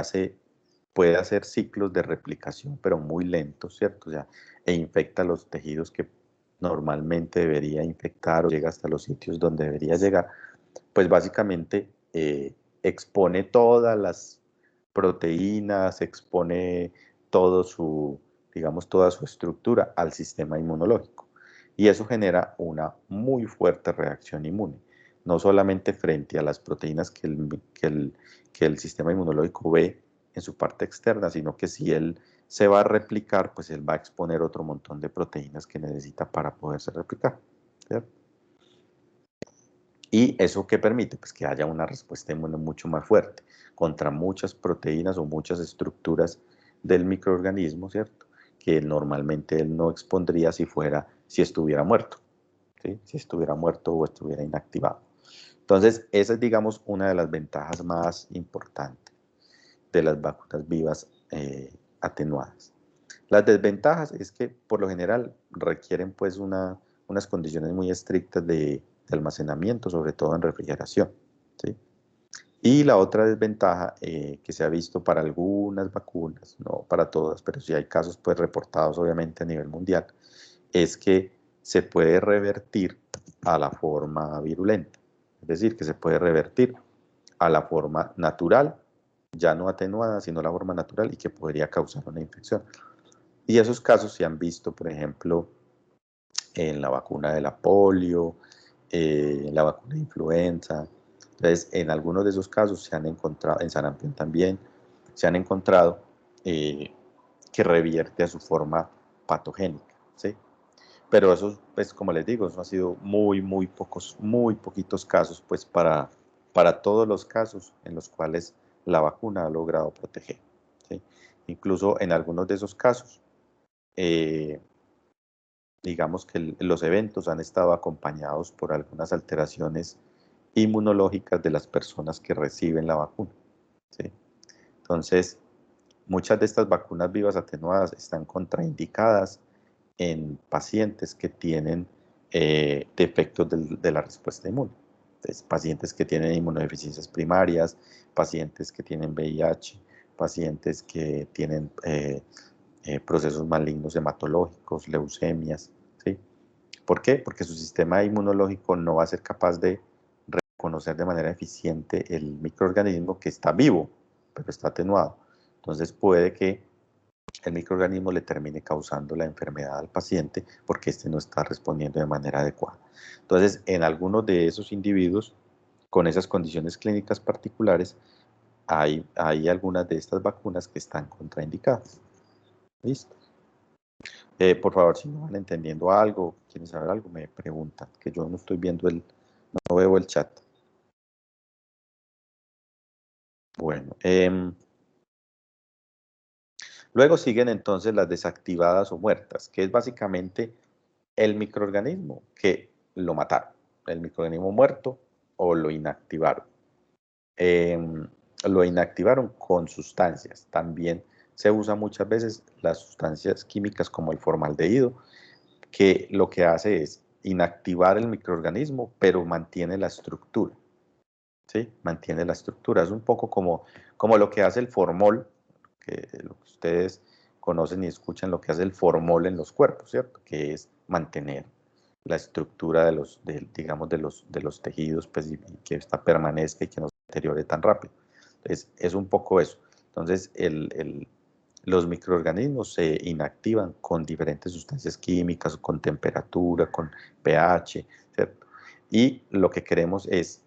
puede hacer ciclos de replicación, pero muy lentos, ¿cierto? O sea, e infecta los tejidos que normalmente debería infectar o llega hasta los sitios donde debería llegar, pues básicamente expone todas las proteínas, expone todo su, digamos, toda su estructura al sistema inmunológico. Y eso genera una muy fuerte reacción inmune, no solamente frente a las proteínas que el sistema inmunológico ve en su parte externa, sino que si él se va a replicar, pues él va a exponer otro montón de proteínas que necesita para poderse replicar, ¿cierto? ¿Y eso qué permite? Pues que haya una respuesta inmune mucho más fuerte contra muchas proteínas o muchas estructuras del microorganismo, ¿cierto? Que normalmente él no expondría si estuviera muerto, ¿sí? Si estuviera muerto o estuviera inactivado. Entonces, esa es, digamos, una de las ventajas más importantes de las vacunas vivas atenuadas. Las desventajas es que, por lo general, requieren pues unas condiciones muy estrictas de almacenamiento, sobre todo en refrigeración, ¿sí? Y la otra desventaja que se ha visto para algunas vacunas, no para todas, pero sí hay casos pues reportados obviamente a nivel mundial, es que se puede revertir a la forma virulenta, es decir, que se puede revertir a la forma natural, ya no atenuada, sino la forma natural y que podría causar una infección. Y esos casos se han visto, por ejemplo, en la vacuna de la polio, en la vacuna de influenza. Entonces, en algunos de esos casos se han encontrado, en sarampión también, se han encontrado que revierte a su forma patogénica, ¿sí? Pero eso, pues, como les digo, eso ha sido muy poquitos casos, pues, para todos los casos en los cuales la vacuna ha logrado proteger, ¿sí? Incluso en algunos de esos casos, digamos que los eventos han estado acompañados por algunas alteraciones inmunológicas de las personas que reciben la vacuna, ¿sí? Entonces, muchas de estas vacunas vivas atenuadas están contraindicadas en pacientes que tienen defectos de la respuesta inmune. Entonces, pacientes que tienen inmunodeficiencias primarias, pacientes que tienen VIH, pacientes que tienen procesos malignos hematológicos, leucemias, ¿sí? ¿Por qué? Porque su sistema inmunológico no va a ser capaz de reconocer de manera eficiente el microorganismo que está vivo, pero está atenuado. Entonces puede que el microorganismo le termine causando la enfermedad al paciente porque éste no está respondiendo de manera adecuada. Entonces, en algunos de esos individuos con esas condiciones clínicas particulares, hay algunas de estas vacunas que están contraindicadas. ¿Listo? Por favor, si no van entendiendo algo, quieren saber algo, me preguntan, que yo no estoy viendo no veo el chat. Bueno, luego siguen entonces las desactivadas o muertas, que es básicamente el microorganismo que lo mataron, el microorganismo muerto o lo inactivaron. Lo inactivaron con sustancias. También se usa muchas veces las sustancias químicas como el formaldehído, que lo que hace es inactivar el microorganismo, pero mantiene la estructura, ¿sí? Mantiene la estructura. Es un poco como lo que hace el formol, lo que ustedes conocen y escuchan, lo que hace el formol en los cuerpos, ¿cierto? Que es mantener la estructura digamos, de los tejidos, pues, y que esta permanezca y que no se deteriore tan rápido. Entonces, es un poco eso. Entonces, los microorganismos se inactivan con diferentes sustancias químicas, con temperatura, con pH, ¿cierto? Y lo que queremos es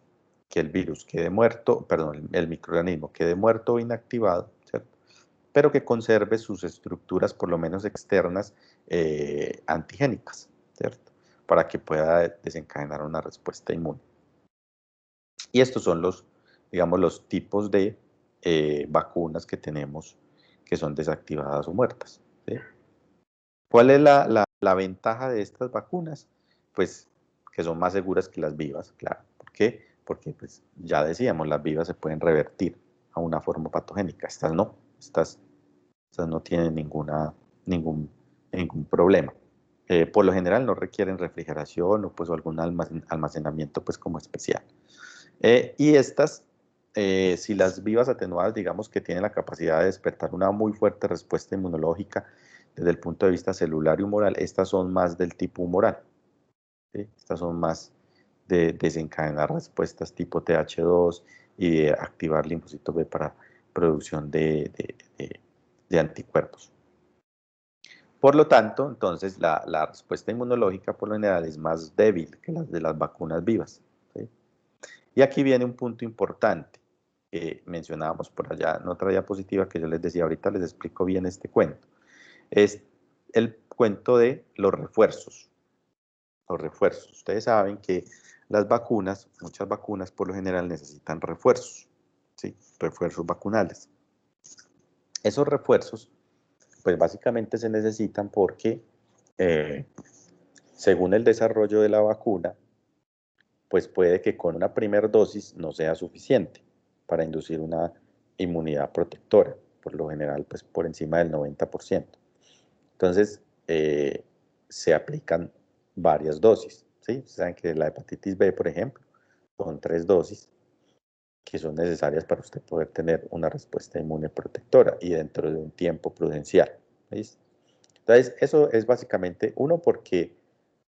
que el virus quede muerto, perdón, el microorganismo quede muerto o inactivado, ¿cierto? Pero que conserve sus estructuras, por lo menos externas, antigénicas, ¿cierto? Para que pueda desencadenar una respuesta inmune. Y estos son digamos, los tipos de vacunas que tenemos que son desactivadas o muertas, ¿sí? ¿Cuál es la ventaja de estas vacunas? Pues que son más seguras que las vivas, claro. ¿Por qué? Porque pues, ya decíamos, las vivas se pueden revertir a una forma patogénica. Estas no, estas no tienen ningún problema. Por lo general no requieren refrigeración o pues algún almacenamiento pues como especial. Y estas, si las vivas atenuadas, digamos que tienen la capacidad de despertar una muy fuerte respuesta inmunológica desde el punto de vista celular y humoral, estas son más del tipo humoral, ¿sí? Estas son más de desencadenar respuestas tipo TH2 y de activar linfocitos B para producción de anticuerpos. Por lo tanto, entonces, la respuesta inmunológica por lo general es más débil que las de las vacunas vivas, ¿sí? Y aquí viene un punto importante que mencionábamos por allá en otra diapositiva que yo les decía, ahorita les explico bien este cuento. Es el cuento de los refuerzos. Los refuerzos. Ustedes saben que las vacunas, muchas vacunas por lo general necesitan refuerzos, ¿sí? Refuerzos vacunales. Esos refuerzos, pues básicamente se necesitan porque, según el desarrollo de la vacuna, pues puede que con una primera dosis no sea suficiente para inducir una inmunidad protectora, por lo general pues por encima del 90%. Entonces, se aplican varias dosis, ¿sí? Saben que la hepatitis B, por ejemplo, son 3 dosis que son necesarias para usted poder tener una respuesta inmune protectora y dentro de un tiempo prudencial, ¿sí? Entonces, eso es básicamente uno porque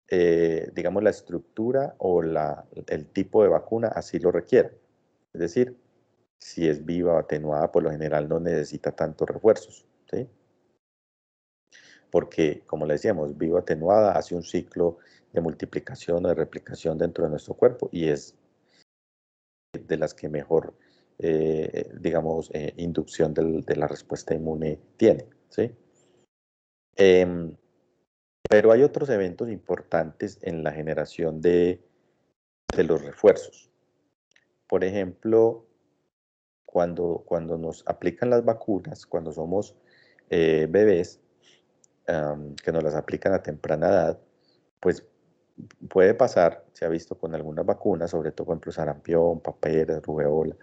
digamos, la estructura o el tipo de vacuna así lo requiere. Es decir, si es viva o atenuada, por lo general no necesita tantos refuerzos, ¿sí? Porque, como le decíamos, viva o atenuada hace un ciclo de multiplicación o de replicación dentro de nuestro cuerpo y es de las que mejor, digamos, inducción de la respuesta inmune tiene, ¿sí? Pero hay otros eventos importantes en la generación de los refuerzos. Por ejemplo, cuando nos aplican las vacunas, cuando somos bebés, que nos las aplican a temprana edad, pues puede pasar, se ha visto con algunas vacunas, sobre todo, por ejemplo, sarampión, paperas, rubeola,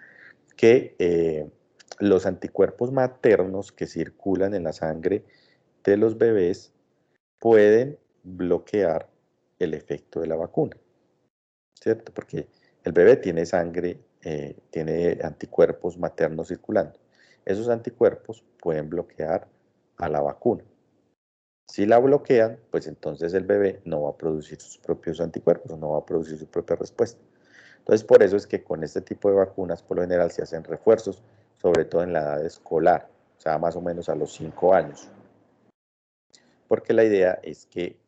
que los anticuerpos maternos que circulan en la sangre de los bebés pueden bloquear el efecto de la vacuna, ¿cierto? Porque el bebé tiene sangre, tiene anticuerpos maternos circulando. Esos anticuerpos pueden bloquear a la vacuna. Si la bloquean, pues entonces el bebé no va a producir sus propios anticuerpos, no va a producir su propia respuesta. Entonces, por eso es que con este tipo de vacunas, por lo general, se hacen refuerzos, sobre todo en la edad escolar, o sea, más o menos a los 5 años. Porque la idea es que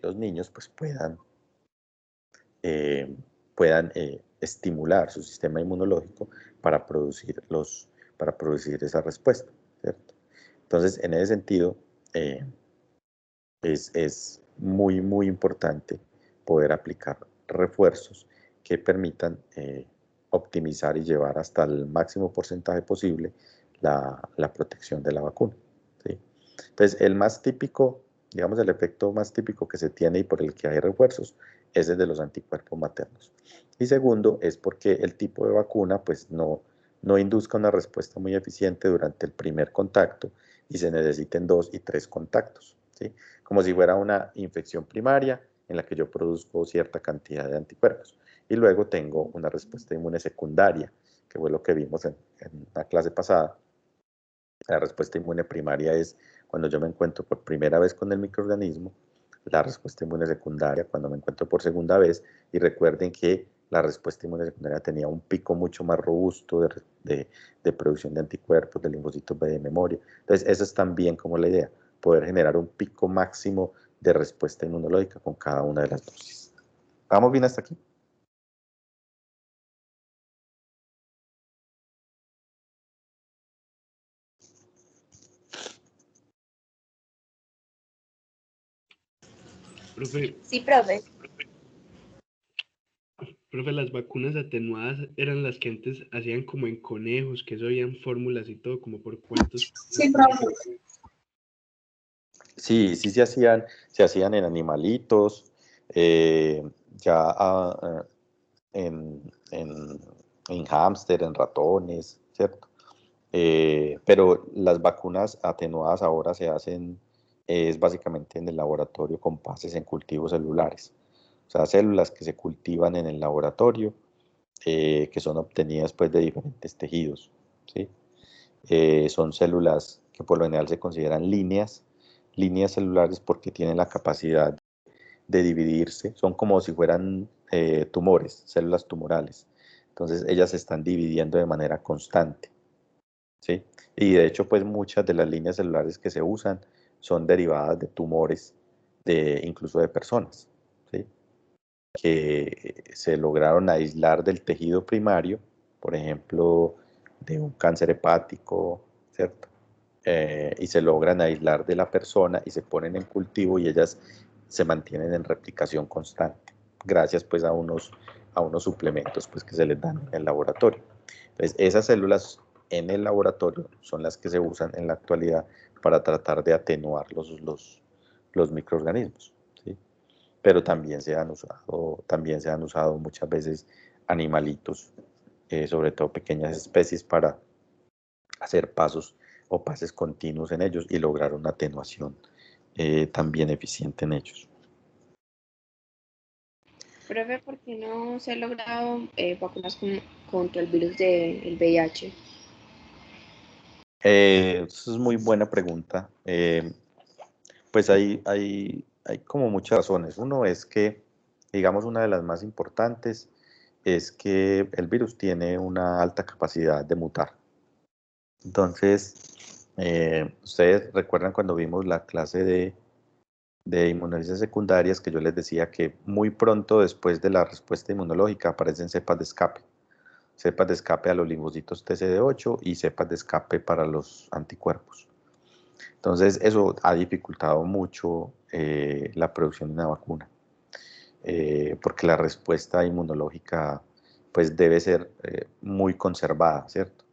los niños pues, puedan estimular su sistema inmunológico para producir esa respuesta, ¿cierto? Entonces, en ese sentido, es muy, muy importante poder aplicar refuerzos que permitan optimizar y llevar hasta el máximo porcentaje posible la protección de la vacuna, ¿sí? Entonces, el más típico, digamos, el efecto más típico que se tiene y por el que hay refuerzos es el de los anticuerpos maternos. Y segundo, es porque el tipo de vacuna pues no induzca una respuesta muy eficiente durante el primer contacto y se necesiten 2 y 3 contactos, ¿sí? Como si fuera una infección primaria en la que yo produzco cierta cantidad de anticuerpos y luego tengo una respuesta inmune secundaria, que fue lo que vimos en la clase pasada. La respuesta inmune primaria es cuando yo me encuentro por primera vez con el microorganismo, la respuesta inmune secundaria cuando me encuentro por segunda vez, y recuerden que la respuesta inmune secundaria tenía un pico mucho más robusto de producción de anticuerpos, de linfocitos B de memoria. Entonces, esa es también como la idea, poder generar un pico máximo de respuesta inmunológica con cada una de las dosis. ¿Vamos bien hasta aquí? Profe, Sí, profe. profe, las vacunas atenuadas eran las que antes hacían como en conejos, que eso habían fórmulas y todo, como por cuántos. Sí, profe. Sí, sí se hacían en animalitos, ya en hámster, en ratones, ¿cierto? Pero las vacunas atenuadas ahora se hacen, es básicamente en el laboratorio con bases en cultivos celulares. O sea, células que se cultivan en el laboratorio, que son obtenidas pues de diferentes tejidos, ¿sí? Son células que por lo general se consideran líneas celulares porque tienen la capacidad de dividirse, son como si fueran tumores, células tumorales. Entonces ellas se están dividiendo de manera constante, ¿sí? Y de hecho, pues muchas de las líneas celulares que se usan son derivadas de tumores, incluso de personas, ¿sí? Que se lograron aislar del tejido primario, por ejemplo, de un cáncer hepático, ¿cierto? Y se logran aislar de la persona y se ponen en cultivo y ellas se mantienen en replicación constante, gracias pues a unos suplementos pues que se les dan en el laboratorio. Entonces, esas células en el laboratorio son las que se usan en la actualidad para tratar de atenuar los microorganismos, ¿sí? Pero también se han usado muchas veces animalitos, sobre todo pequeñas especies, para hacer pasos o pases continuos en ellos y lograr una atenuación también eficiente en ellos. Profe, ¿por qué no se ha logrado vacunas contra el virus del VIH? Eso es muy buena pregunta. Pues hay como muchas razones. Uno es que, digamos, una de las más importantes es que el virus tiene una alta capacidad de mutar. Entonces, ustedes recuerdan cuando vimos la clase de inmunodeficiencias secundarias que yo les decía que muy pronto después de la respuesta inmunológica aparecen cepas de escape a los linfocitos TCD8 y cepas de escape para los anticuerpos. Entonces, eso ha dificultado mucho la producción de una vacuna, porque la respuesta inmunológica pues debe ser muy conservada, ¿cierto?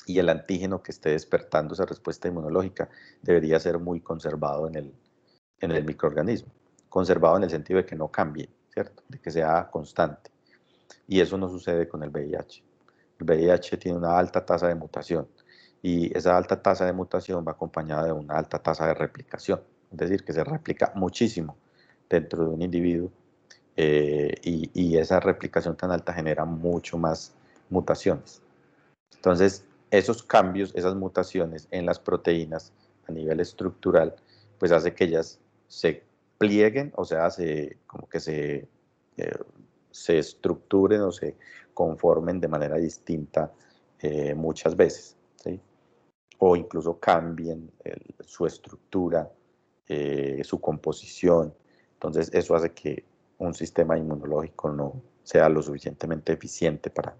Y el antígeno que esté despertando esa respuesta inmunológica debería ser muy conservado en el microorganismo. Conservado en el sentido de que no cambie, ¿cierto? De que sea constante. Y eso no sucede con el VIH. El VIH tiene una alta tasa de mutación y esa alta tasa de mutación va acompañada de una alta tasa de replicación. Es decir, que se replica muchísimo dentro de un individuo y esa replicación tan alta genera mucho más mutaciones. Entonces, esos cambios, esas mutaciones en las proteínas a nivel estructural, pues hace que ellas se plieguen, o sea, como que se estructuren o se conformen de manera distinta muchas veces, ¿sí? O incluso cambien su estructura, su composición. Entonces, eso hace que un sistema inmunológico no sea lo suficientemente eficiente para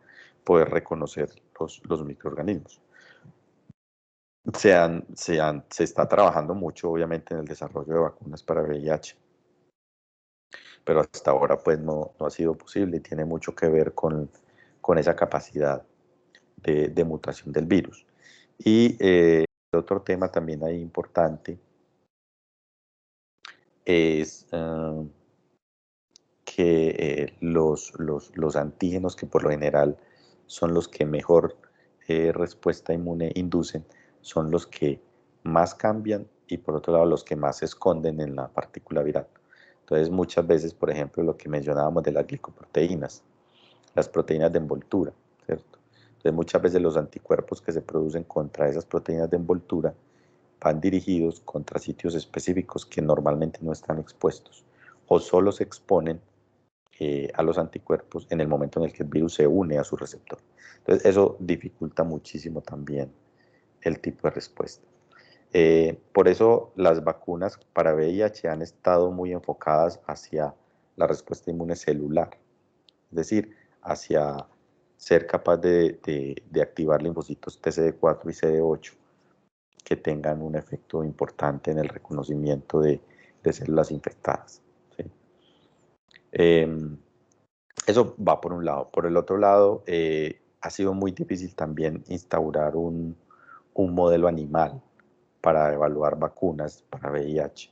poder reconocer los microorganismos. Se está trabajando mucho, obviamente, en el desarrollo de vacunas para VIH, pero hasta ahora pues no ha sido posible y tiene mucho que ver con esa capacidad de mutación del virus. Y otro tema también ahí importante es que los antígenos, que por lo general son los que mejor respuesta inmune inducen, son los que más cambian y por otro lado los que más se esconden en la partícula viral. Entonces muchas veces, por ejemplo, lo que mencionábamos de las glicoproteínas, las proteínas de envoltura, ¿cierto? Entonces muchas veces los anticuerpos que se producen contra esas proteínas de envoltura van dirigidos contra sitios específicos que normalmente no están expuestos o solo se exponen a los anticuerpos en el momento en el que el virus se une a su receptor. Entonces, eso dificulta muchísimo también el tipo de respuesta. Por eso las vacunas para VIH han estado muy enfocadas hacia la respuesta inmune celular, es decir, hacia ser capaz de activar linfocitos TCD4 y CD8 que tengan un efecto importante en el reconocimiento de células infectadas. ¿Sí? Eso va por un lado. Por el otro lado, ha sido muy difícil también instaurar un modelo animal para evaluar vacunas para VIH,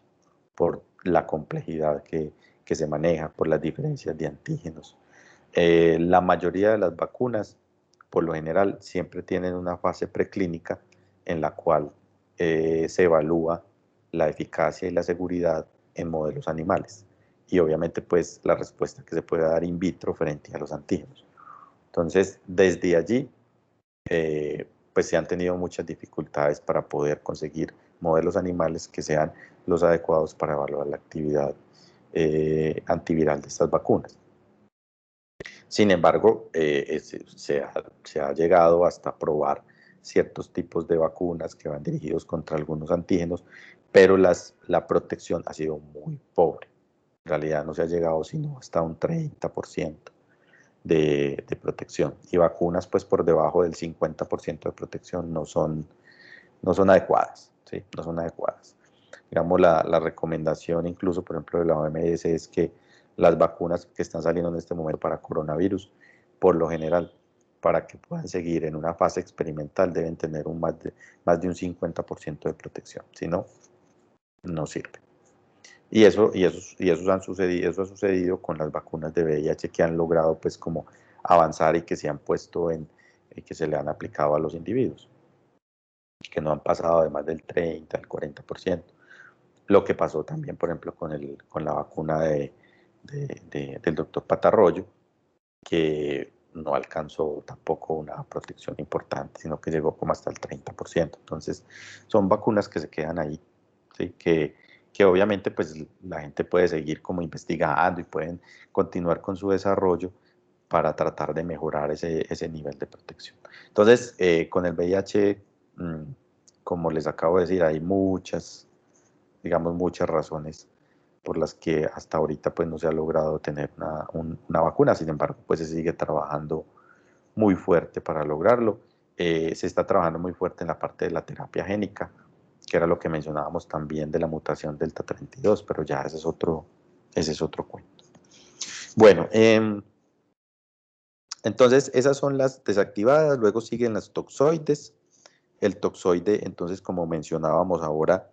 por la complejidad que se maneja, por las diferencias de antígenos. La mayoría de las vacunas, por lo general, siempre tienen una fase preclínica en la cual se evalúa la eficacia y la seguridad en modelos animales. Y obviamente, pues, la respuesta que se puede dar in vitro frente a los antígenos. Entonces, desde allí, pues se han tenido muchas dificultades para poder conseguir modelos animales que sean los adecuados para evaluar la actividad antiviral de estas vacunas. Sin embargo, se ha llegado hasta probar ciertos tipos de vacunas que van dirigidos contra algunos antígenos, pero la protección ha sido muy pobre. En realidad no se ha llegado sino hasta un 30% de protección. Y vacunas pues por debajo del 50% de protección no son adecuadas, ¿sí? No son adecuadas. Digamos, la recomendación incluso, por ejemplo, de la OMS es que las vacunas que están saliendo en este momento para coronavirus, por lo general, para que puedan seguir en una fase experimental, deben tener más de un 50% de protección. Si no, no sirve. Y eso ha sucedido con las vacunas de VIH que han logrado pues como avanzar y que se han puesto que se le han aplicado a los individuos, que no han pasado de más del 30 al 40%. Lo que pasó también, por ejemplo, con la vacuna del doctor Patarroyo, que no alcanzó tampoco una protección importante, sino que llegó como hasta el 30%. Entonces, son vacunas que se quedan ahí, ¿sí? Que obviamente pues la gente puede seguir como investigando y pueden continuar con su desarrollo para tratar de mejorar ese nivel de protección. Entonces, con el VIH, como les acabo de decir, hay muchas razones por las que hasta ahorita pues no se ha logrado tener una vacuna. Sin embargo, pues se sigue trabajando muy fuerte para lograrlo. Se está trabajando muy fuerte en la parte de la terapia génica, que era lo que mencionábamos también de la mutación delta 32, pero ya ese es otro cuento. Bueno, entonces esas son las desactivadas, luego siguen las toxoides. El toxoide, entonces, como mencionábamos ahora,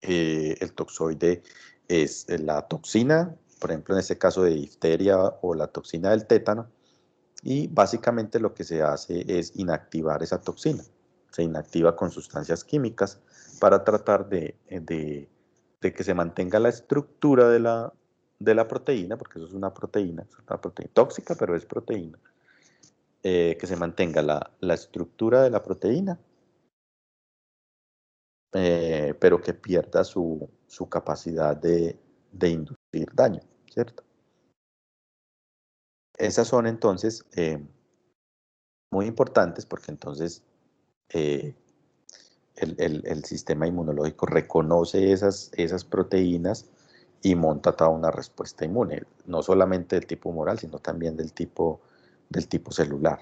el toxoide es la toxina, por ejemplo, en este caso de difteria o la toxina del tétano, y básicamente lo que se hace es inactivar esa toxina. Se inactiva con sustancias químicas para tratar de que se mantenga la estructura de la proteína, porque eso es una proteína tóxica, pero es proteína, que se mantenga la estructura de la proteína, pero que pierda su capacidad de inducir daño, ¿cierto? Esas son entonces muy importantes porque entonces el sistema inmunológico reconoce esas proteínas y monta toda una respuesta inmune, no solamente del tipo humoral, sino también del tipo celular.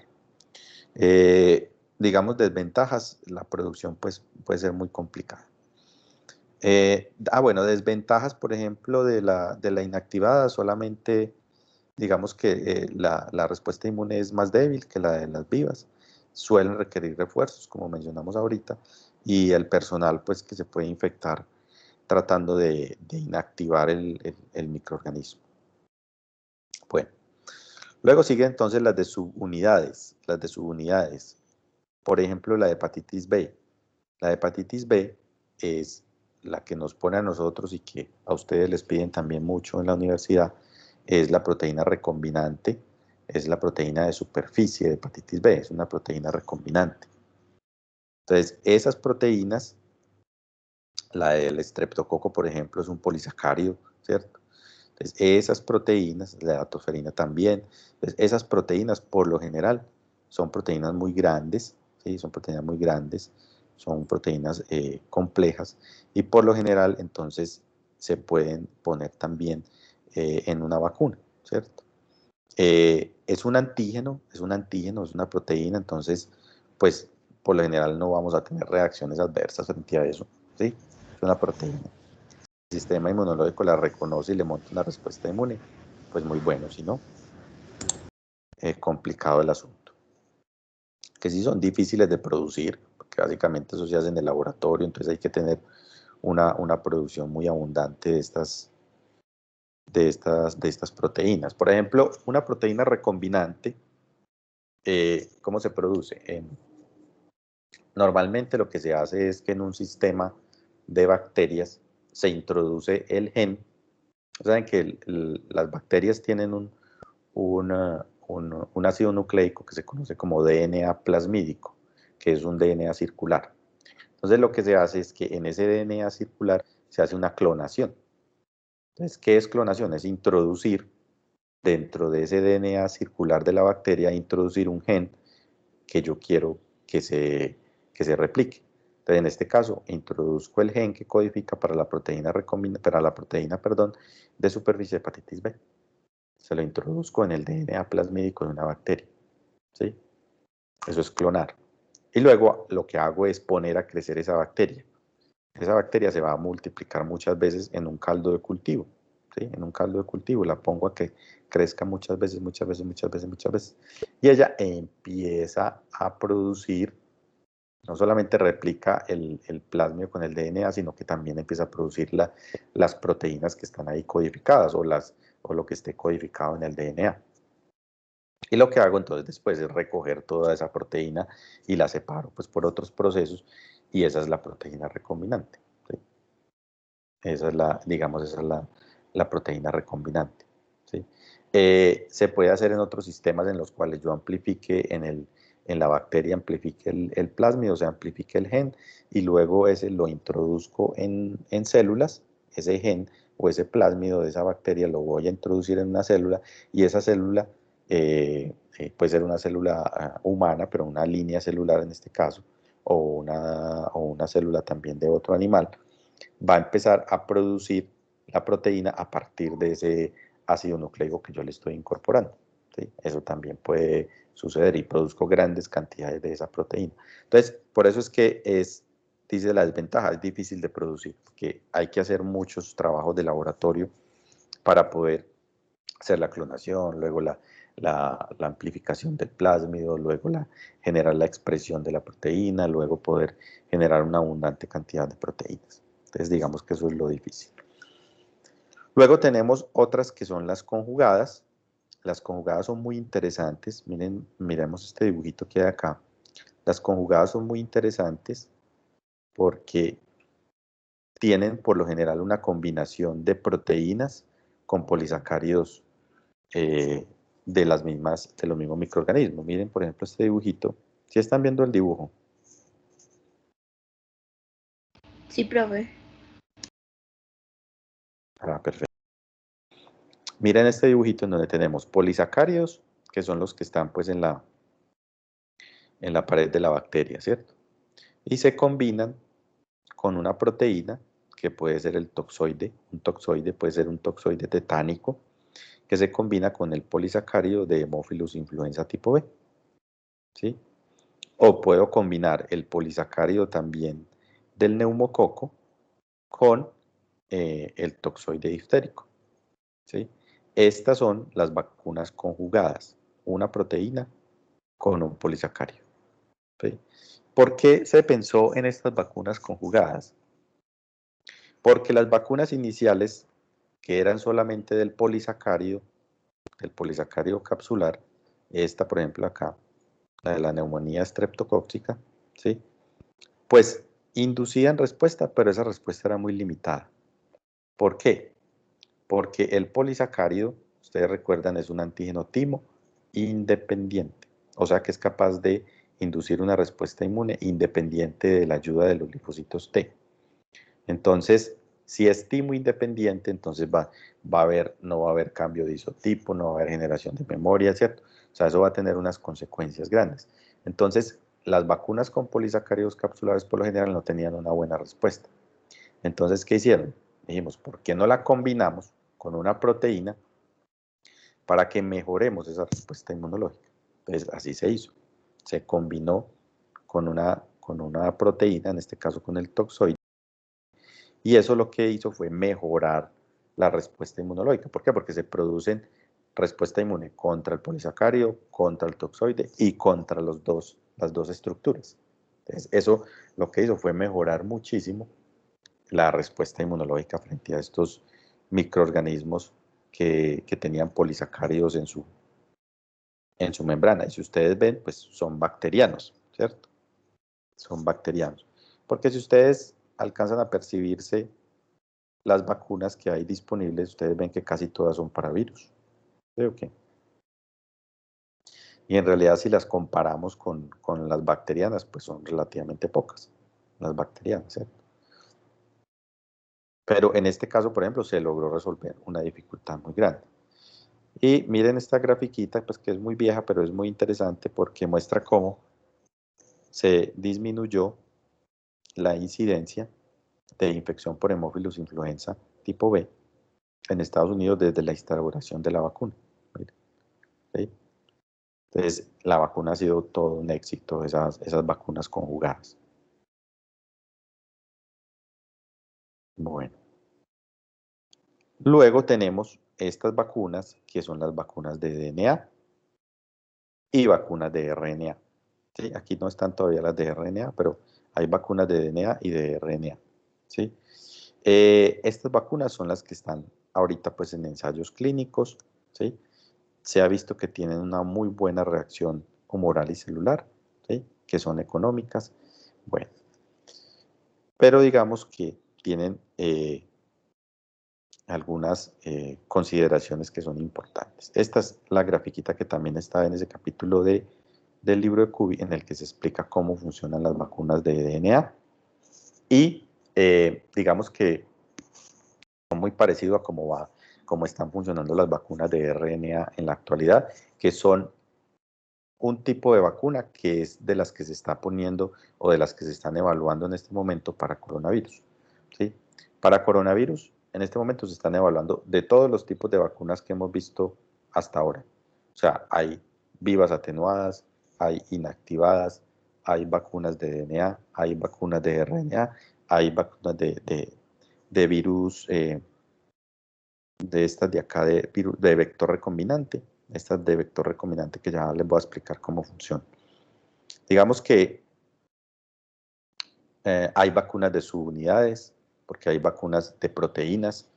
Digamos, desventajas, la producción pues, puede ser muy complicada. Bueno, desventajas, por ejemplo, de la inactivada, solamente digamos que la respuesta inmune es más débil que la de las vivas, suelen requerir refuerzos, como mencionamos ahorita, y el personal pues que se puede infectar tratando de inactivar el microorganismo. Bueno, luego siguen entonces las de subunidades, por ejemplo la hepatitis B. La hepatitis B es la que nos pone a nosotros y que a ustedes les piden también mucho en la universidad, es la proteína recombinante, es la proteína de superficie de hepatitis B, es una proteína recombinante. Entonces, esas proteínas La del estreptococo, por ejemplo, es un polisacárido, ¿cierto? Entonces, esas proteínas, la atoferina también, entonces, esas proteínas por lo general son proteínas muy grandes, ¿sí? Son proteínas muy grandes, son proteínas complejas y por lo general entonces se pueden poner también en una vacuna, ¿cierto? Es un antígeno, es una proteína, entonces pues por lo general no vamos a tener reacciones adversas frente a eso, ¿sí? Es una proteína. El sistema inmunológico la reconoce y le monta una respuesta inmune, pues muy bueno, si no, complicado el asunto. Que sí son difíciles de producir, porque básicamente eso se hace en el laboratorio, entonces hay que tener una producción muy abundante de estas proteínas. Por ejemplo, una proteína recombinante, ¿cómo se produce? Normalmente lo que se hace es que en un sistema de bacterias se introduce el gen. Saben que las bacterias tienen un ácido nucleico que se conoce como DNA plasmídico, que es un DNA circular. Entonces lo que se hace es que en ese DNA circular se hace una clonación. Entonces, ¿qué es clonación? Es introducir dentro de ese DNA circular de la bacteria, introducir un gen que yo quiero que se replique. Entonces, en este caso, introduzco el gen que codifica para la proteína, de superficie de hepatitis B. Se lo introduzco en el DNA plasmídico de una bacteria, ¿sí? Eso es clonar. Y luego lo que hago es poner a crecer esa bacteria. Esa bacteria se va a multiplicar muchas veces en un caldo de cultivo, ¿sí? En un caldo de cultivo la pongo a que crezca muchas veces. Y ella empieza a producir, no solamente replica el plasmio con el DNA, sino que también empieza a producir las proteínas que están ahí codificadas o lo que esté codificado en el DNA. Y lo que hago entonces después es recoger toda esa proteína y la separo pues por otros procesos y esa es la proteína recombinante, ¿sí? Esa es la proteína recombinante, ¿sí? Se puede hacer en otros sistemas en los cuales yo amplifique en la bacteria, amplifique el plasmid, o sea, amplifique el gen y luego ese lo introduzco en células, ese gen o ese plásmido de esa bacteria lo voy a introducir en una célula y esa célula puede ser una célula humana, pero una línea celular en este caso, o una célula también de otro animal, va a empezar a producir la proteína a partir de ese ácido nucleico que yo le estoy incorporando, ¿sí? Eso también puede suceder y produzco grandes cantidades de esa proteína. Entonces, por eso es que dice la desventaja, es difícil de producir, porque hay que hacer muchos trabajos de laboratorio para poder hacer la clonación, luego la amplificación del plásmido, luego generar la expresión de la proteína, luego poder generar una abundante cantidad de proteínas. Entonces digamos que eso es lo difícil. Luego tenemos otras que son las conjugadas. Las conjugadas son muy interesantes. Miremos este dibujito que hay acá. Las conjugadas son muy interesantes porque tienen por lo general una combinación de proteínas con polisacáridos de los mismos microorganismos. Miren, por ejemplo, este dibujito. ¿Sí están viendo el dibujo? Sí, profe. Ah, perfecto. Miren este dibujito en donde tenemos polisacáridos, que son los que están pues en la pared de la bacteria, ¿cierto? Y se combinan con una proteína, que puede ser el toxoide, puede ser un toxoide tetánico, que se combina con el polisacárido de Haemophilus influenza tipo B, ¿sí? O puedo combinar el polisacárido también del neumococo con el toxoide diftérico, ¿sí? Estas son las vacunas conjugadas, una proteína con un polisacárido, ¿sí? ¿Por qué se pensó en estas vacunas conjugadas? Porque las vacunas iniciales, que eran solamente del polisacárido capsular, esta por ejemplo acá, la de la neumonía streptocócica, ¿sí? Pues inducían respuesta, pero esa respuesta era muy limitada. ¿Por qué? Porque el polisacárido, ustedes recuerdan, es un antígeno timo independiente, o sea que es capaz de inducir una respuesta inmune independiente de la ayuda de los linfocitos T. Entonces, si es timo independiente, entonces no va a haber cambio de isotipo, no va a haber generación de memoria, ¿cierto? O sea, eso va a tener unas consecuencias grandes. Entonces, las vacunas con polisacáridos capsulares por lo general no tenían una buena respuesta. Entonces, ¿qué hicieron? Dijimos, ¿por qué no la combinamos con una proteína para que mejoremos esa respuesta inmunológica? Entonces, así se hizo. Se combinó con una proteína, en este caso con el toxoide, y eso lo que hizo fue mejorar la respuesta inmunológica. ¿Por qué? Porque se producen respuesta inmune contra el polisacárido, contra el toxoide y contra las dos estructuras. Entonces, eso lo que hizo fue mejorar muchísimo la respuesta inmunológica frente a estos microorganismos que tenían polisacáridos en su membrana. Y si ustedes ven, pues son bacterianos, ¿cierto? Son bacterianos. Porque si ustedes alcanzan a percibirse las vacunas que hay disponibles, ustedes ven que casi todas son para virus. ¿Sí o qué? Y en realidad si las comparamos con las bacterianas, pues son relativamente pocas, las bacterianas, ¿cierto? Pero en este caso, por ejemplo, se logró resolver una dificultad muy grande. Y miren esta grafiquita, pues que es muy vieja, pero es muy interesante porque muestra cómo se disminuyó la incidencia de infección por hemófilos influenza tipo B en Estados Unidos desde la instauración de la vacuna. Miren, ¿sí? Entonces, la vacuna ha sido todo un éxito, esas vacunas conjugadas. Bueno. Luego tenemos estas vacunas, que son las vacunas de DNA y vacunas de RNA. ¿Sí? Aquí no están todavía las de RNA, pero hay vacunas de DNA y de RNA. ¿Sí? Estas vacunas son las que están ahorita pues, en ensayos clínicos. ¿Sí? Se ha visto que tienen una muy buena reacción humoral y celular, ¿sí? Que son económicas. Bueno, pero digamos que tienen algunas consideraciones que son importantes. Esta es la grafiquita que también está en ese capítulo del libro de Cubi, en el que se explica cómo funcionan las vacunas de DNA. Y digamos que son muy parecido a cómo están funcionando las vacunas de RNA en la actualidad, que son un tipo de vacuna que es de las que se está poniendo o de las que se están evaluando en este momento para coronavirus. ¿Sí? Para coronavirus, en este momento se están evaluando de todos los tipos de vacunas que hemos visto hasta ahora. O sea, hay vivas atenuadas, hay inactivadas, hay vacunas de DNA, hay vacunas de RNA, hay vacunas de virus, de estas de acá, de vector recombinante. Estas de vector recombinante que ya les voy a explicar cómo funciona. Digamos que hay vacunas de subunidades, porque hay vacunas de proteínas,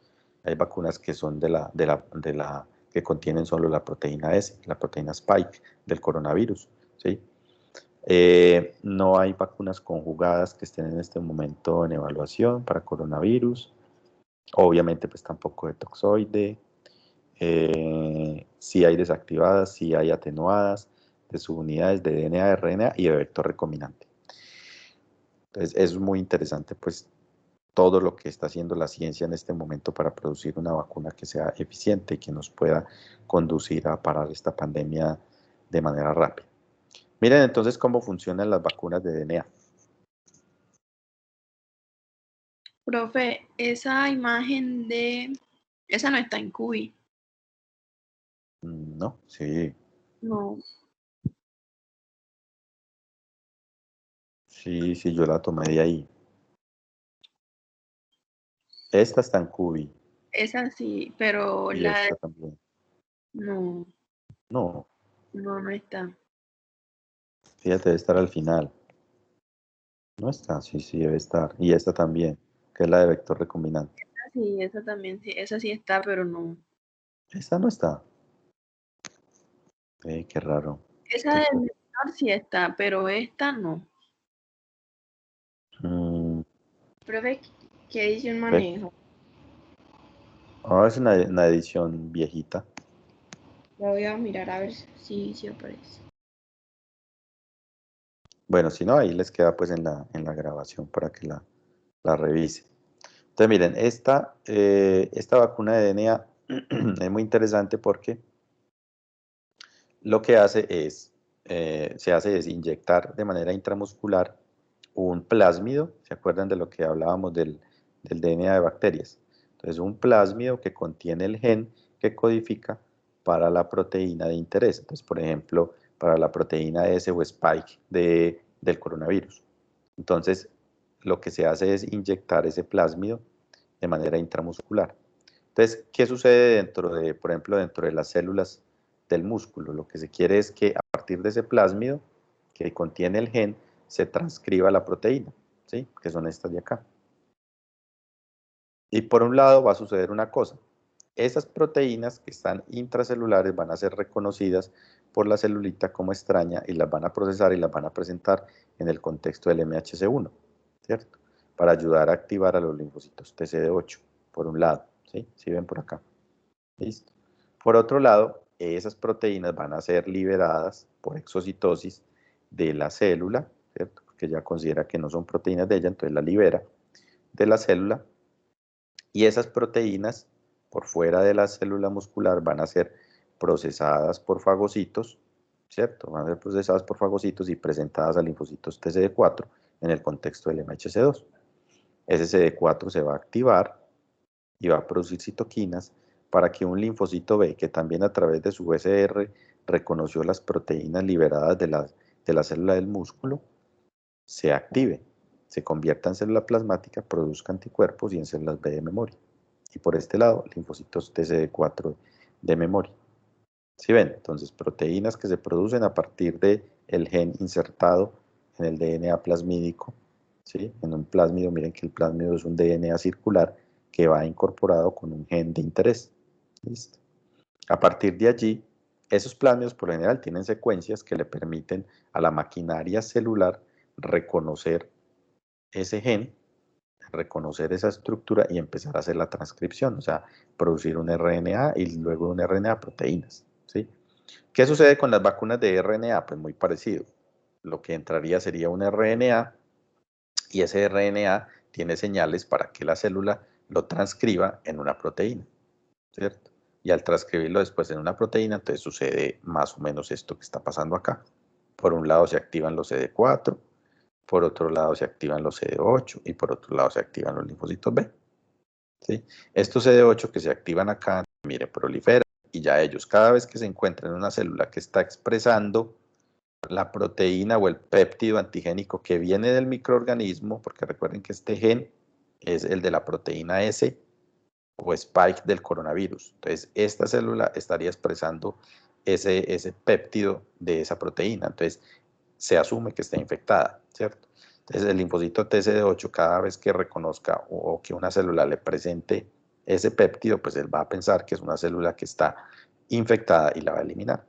hay vacunas que son que contienen solo la proteína S, la proteína Spike del coronavirus, ¿sí? No hay vacunas conjugadas que estén en este momento en evaluación para coronavirus, obviamente pues tampoco de toxoide. Sí hay desactivadas, sí hay atenuadas, de subunidades de DNA, RNA y de vector recombinante. Entonces es muy interesante pues todo lo que está haciendo la ciencia en este momento para producir una vacuna que sea eficiente y que nos pueda conducir a parar esta pandemia de manera rápida. Miren entonces cómo funcionan las vacunas de DNA. Profe, esa imagen esa no está en Cubi. No, sí. No. Sí, yo la tomé de ahí. Esta está en Cubi. Esa sí, pero Y la esta también. no, No, no está. fíjate, debe estar al final. No está, sí, debe estar. Y esta también, que es la de vector recombinante. Sí, esa también, sí, esa sí está, pero no. Esta no está. Qué raro. Esa del menor sí está, pero esta no. Profe, ¿qué edición manejo? Ahora es una edición viejita. La voy a mirar a ver si aparece. Bueno, si no, ahí les queda pues en la grabación para que la revise. Entonces, miren, esta vacuna de DNA es muy interesante porque lo que se hace es inyectar de manera intramuscular un plásmido. ¿Se acuerdan de lo que hablábamos del DNA de bacterias? Entonces, un plásmido que contiene el gen que codifica para la proteína de interés. Entonces, por ejemplo, para la proteína S o spike del coronavirus. Entonces, lo que se hace es inyectar ese plásmido de manera intramuscular. Entonces, ¿qué sucede por ejemplo, dentro de las células del músculo? Lo que se quiere es que a partir de ese plásmido que contiene el gen, se transcriba la proteína, ¿sí? Que son estas de acá. Y por un lado va a suceder una cosa. Esas proteínas que están intracelulares van a ser reconocidas por la celulita como extraña y las van a procesar y las van a presentar en el contexto del MHC1, ¿cierto? Para ayudar a activar a los linfocitos TCD8, por un lado, ¿sí? ¿Sí ven por acá? ¿Listo? Por otro lado, esas proteínas van a ser liberadas por exocitosis de la célula, ¿cierto? Porque ya considera que no son proteínas de ella, entonces la libera de la célula. Y esas proteínas, por fuera de la célula muscular, van a ser procesadas por fagocitos, ¿cierto? Van a ser procesadas por fagocitos y presentadas a linfocitos TCD4 en el contexto del MHC2. Ese CD4 se va a activar y va a producir citoquinas para que un linfocito B, que también a través de su BCR reconoció las proteínas liberadas de la célula del músculo, se active, se convierta en célula plasmática, produzca anticuerpos y en células B de memoria. Y por este lado, linfocitos TCD4 de memoria. ¿Sí ven? Entonces, proteínas que se producen a partir del gen insertado en el DNA plasmídico, ¿sí? En un plásmido, miren que el plásmido es un DNA circular que va incorporado con un gen de interés. ¿Listo? A partir de allí, esos plásmidos por lo general tienen secuencias que le permiten a la maquinaria celular reconocer ese gen, reconocer esa estructura y empezar a hacer la transcripción, o sea, producir un RNA y luego un RNA proteínas, ¿sí? ¿Qué sucede con las vacunas de RNA? Pues muy parecido. Lo que entraría sería un RNA y ese RNA tiene señales para que la célula lo transcriba en una proteína, ¿cierto? Y al transcribirlo después en una proteína, entonces sucede más o menos esto que está pasando acá. Por un lado se activan los CD4, por otro lado se activan los CD8 y por otro lado se activan los linfocitos B, ¿sí? Estos CD8 que se activan acá, mire, proliferan y ya ellos, cada vez que se encuentran en una célula que está expresando la proteína o el péptido antigénico que viene del microorganismo, porque recuerden que este gen es el de la proteína S o spike del coronavirus. Entonces, esta célula estaría expresando ese péptido de esa proteína. Entonces, se asume que está infectada, ¿cierto? Entonces, el linfocito TCD8, cada vez que reconozca o que una célula le presente ese péptido, pues él va a pensar que es una célula que está infectada y la va a eliminar.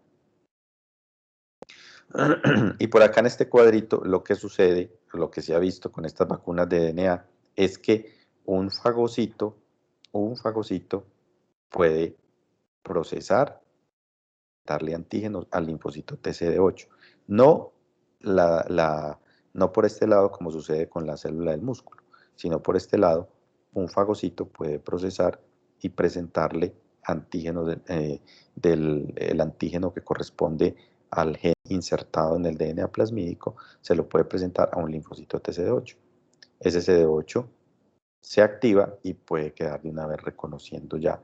Y por acá en este cuadrito lo que sucede, lo que se ha visto con estas vacunas de DNA, es que un fagocito puede procesar, darle antígenos al linfocito TCD8. No, no por este lado como sucede con la célula del músculo, sino por este lado, un fagocito puede procesar y presentarle antígenos el antígeno que corresponde al gen insertado en el DNA plasmídico, se lo puede presentar a un linfocito TCD8. Ese CD8 se activa y puede quedar de una vez reconociendo ya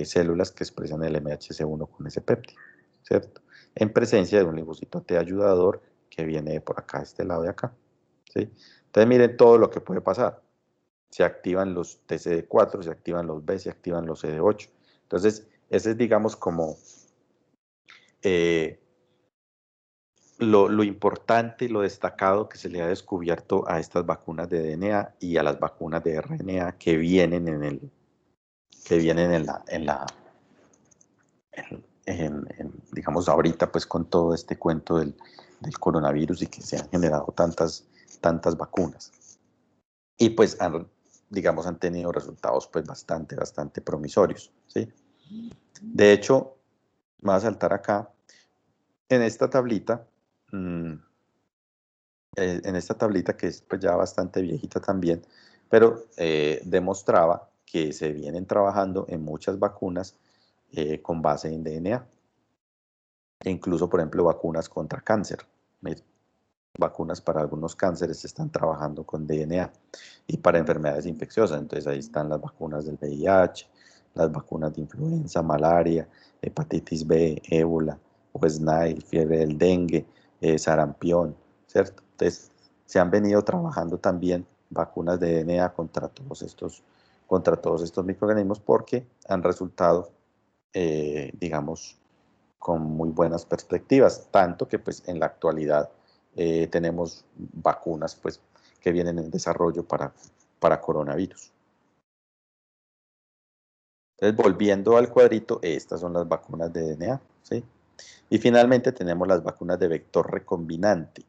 células que expresan el MHC1 con ese péptido, ¿cierto? En presencia de un linfocito T ayudador que viene por acá, este lado de acá, ¿sí? Entonces miren todo lo que puede pasar. Se activan los TCD4, se activan los B, se activan los CD8. Entonces, ese es, digamos, como lo importante, lo destacado que se le ha descubierto a estas vacunas de DNA y a las vacunas de RNA que vienen digamos, ahorita pues con todo este cuento del coronavirus y que se han generado tantas vacunas. Y pues digamos, han tenido resultados pues bastante promisorios, ¿sí? De hecho, me voy a saltar acá, en esta tablita que es pues ya bastante viejita también, pero demostraba que se vienen trabajando en muchas vacunas con base en DNA. E incluso, por ejemplo, vacunas contra cáncer. Vacunas para algunos cánceres se están trabajando con DNA y para enfermedades infecciosas. Entonces ahí están las vacunas del VIH, las vacunas de influenza, malaria, hepatitis B, ébola, West Nile, fiebre del dengue, sarampión, ¿cierto? Entonces se han venido trabajando también vacunas de DNA contra todos estos microorganismos porque han resultado, digamos, con muy buenas perspectivas, tanto que pues en la actualidad tenemos vacunas pues, que vienen en desarrollo para coronavirus. Entonces, volviendo al cuadrito, estas son las vacunas de DNA, ¿sí? Y finalmente tenemos las vacunas de vector recombinante,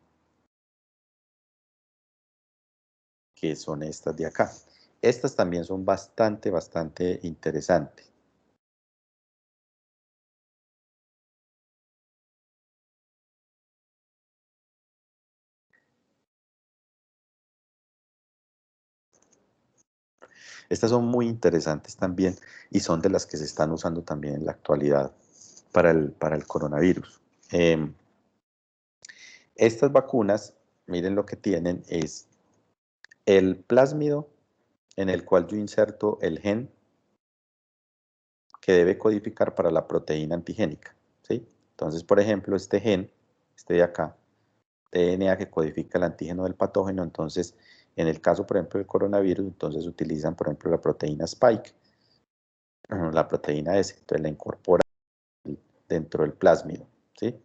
que son estas de acá. Estas también son bastante interesantes. Estas son muy interesantes también y son de las que se están usando también en la actualidad para el coronavirus. Estas vacunas, miren lo que tienen, es el plásmido en el cual yo inserto el gen que debe codificar para la proteína antigénica, ¿sí? Entonces, por ejemplo, este gen, este de acá, DNA que codifica el antígeno del patógeno, entonces, en el caso, por ejemplo, del coronavirus, entonces utilizan, por ejemplo, la proteína Spike, la proteína S, entonces la incorporan dentro del plásmido, ¿sí?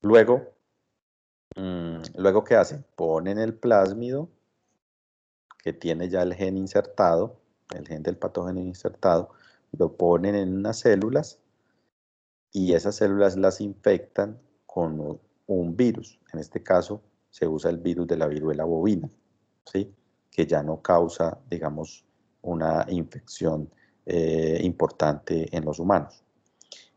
Luego, ¿qué hacen? Ponen el plásmido que tiene ya el gen insertado, el gen del patógeno insertado, lo ponen en unas células y esas células las infectan con un virus. En este caso se usa el virus de la viruela bovina, ¿sí? Que ya no causa, digamos, una infección importante en los humanos.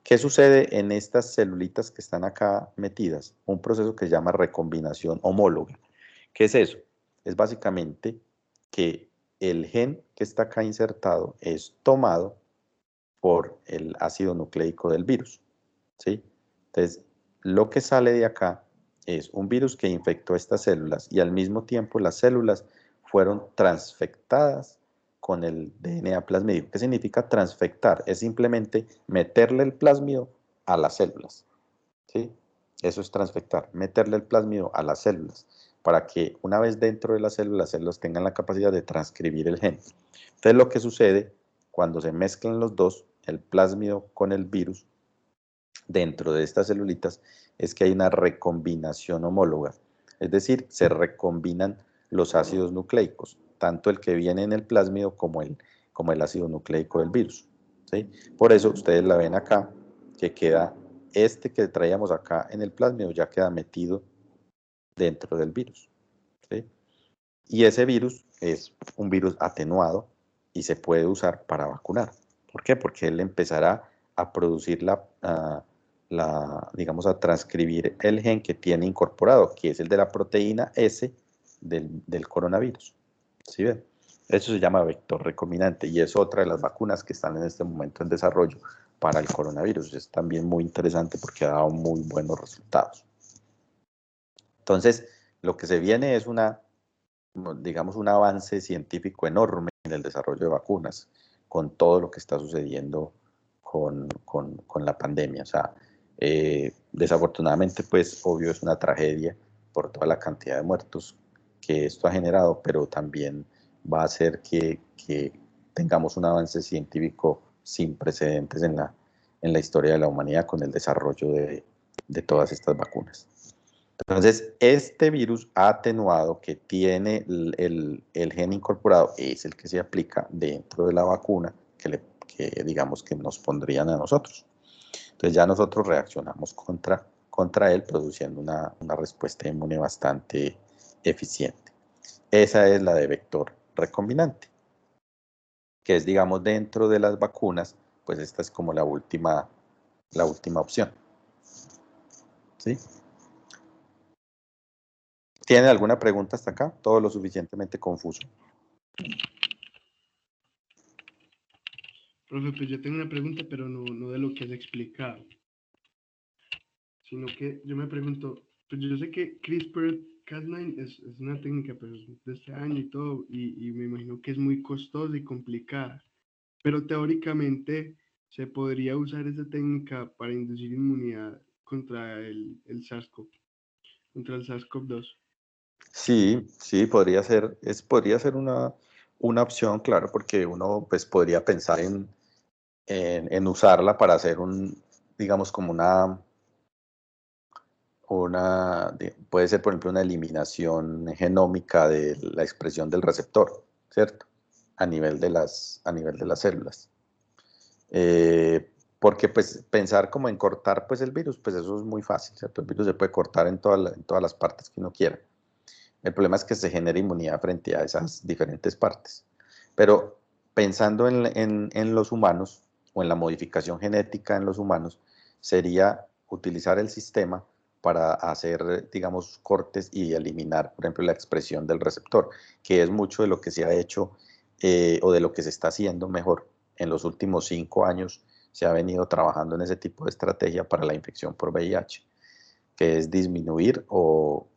¿Qué sucede en estas celulitas que están acá metidas? Un proceso que se llama recombinación homóloga. ¿Qué es eso? Es básicamente que el gen que está acá insertado es tomado por el ácido nucleico del virus, ¿sí? Entonces, lo que sale de acá es un virus que infectó estas células y al mismo tiempo las células fueron transfectadas con el DNA plasmídico. ¿Qué significa transfectar? Es simplemente meterle el plásmido a las células, ¿sí? Eso es transfectar, meterle el plásmido a las células para que una vez dentro de las células tengan la capacidad de transcribir el gen. Entonces lo que sucede cuando se mezclan los dos, el plásmido con el virus, dentro de estas celulitas, es que hay una recombinación homóloga. Es decir, se recombinan los ácidos nucleicos, tanto el que viene en el plásmido como el ácido nucleico del virus, ¿sí? Por eso ustedes la ven acá, que queda este que traíamos acá en el plásmido, ya queda metido dentro del virus, ¿sí? Y ese virus es un virus atenuado y se puede usar para vacunar. ¿Por qué? Porque él empezará a producir digamos, a transcribir el gen que tiene incorporado, que es el de la proteína S del coronavirus. ¿Sí ven? Eso se llama vector recombinante y es otra de las vacunas que están en este momento en desarrollo para el coronavirus. Es también muy interesante porque ha dado muy buenos resultados. Entonces, lo que se viene es digamos, un avance científico enorme en el desarrollo de vacunas, con todo lo que está sucediendo con la pandemia. O sea, desafortunadamente, pues, obvio, es una tragedia por toda la cantidad de muertos que esto ha generado, pero también va a hacer que tengamos un avance científico sin precedentes en la historia de la humanidad con el desarrollo de todas estas vacunas. Entonces, este virus atenuado que tiene el gen incorporado es el que se aplica dentro de la vacuna que digamos que nos pondrían a nosotros. Entonces ya nosotros reaccionamos contra él produciendo una respuesta inmune bastante eficiente. Esa es la de vector recombinante, que es, digamos, dentro de las vacunas, pues esta es como la última opción. ¿Sí? ¿Tienen alguna pregunta hasta acá? Todo lo suficientemente confuso. Profe, pues yo tengo una pregunta, pero no de lo que has explicado, sino que yo me pregunto, pues yo sé que CRISPR-Cas9 es una técnica pues, de este año y todo, y me imagino que es muy costosa y complicada, pero teóricamente se podría usar esa técnica para inducir inmunidad contra el SARS-CoV, contra el SARS-CoV-2. Sí, sí, podría ser una opción, claro, porque uno pues podría pensar en usarla para hacer digamos, como puede ser, por ejemplo, una eliminación genómica de la expresión del receptor, ¿cierto? A nivel de las células. Porque pues pensar como en cortar pues el virus, pues eso es muy fácil, ¿cierto? El virus se puede cortar en todas las partes que uno quiera. El problema es que se genera inmunidad frente a esas diferentes partes. Pero pensando en los humanos o en la modificación genética en los humanos, sería utilizar el sistema para hacer, digamos, cortes y eliminar, por ejemplo, la expresión del receptor, que es mucho de lo que se ha hecho o de lo que se está haciendo mejor. En los últimos 5 años se ha venido trabajando en ese tipo de estrategia para la infección por VIH, que es disminuir o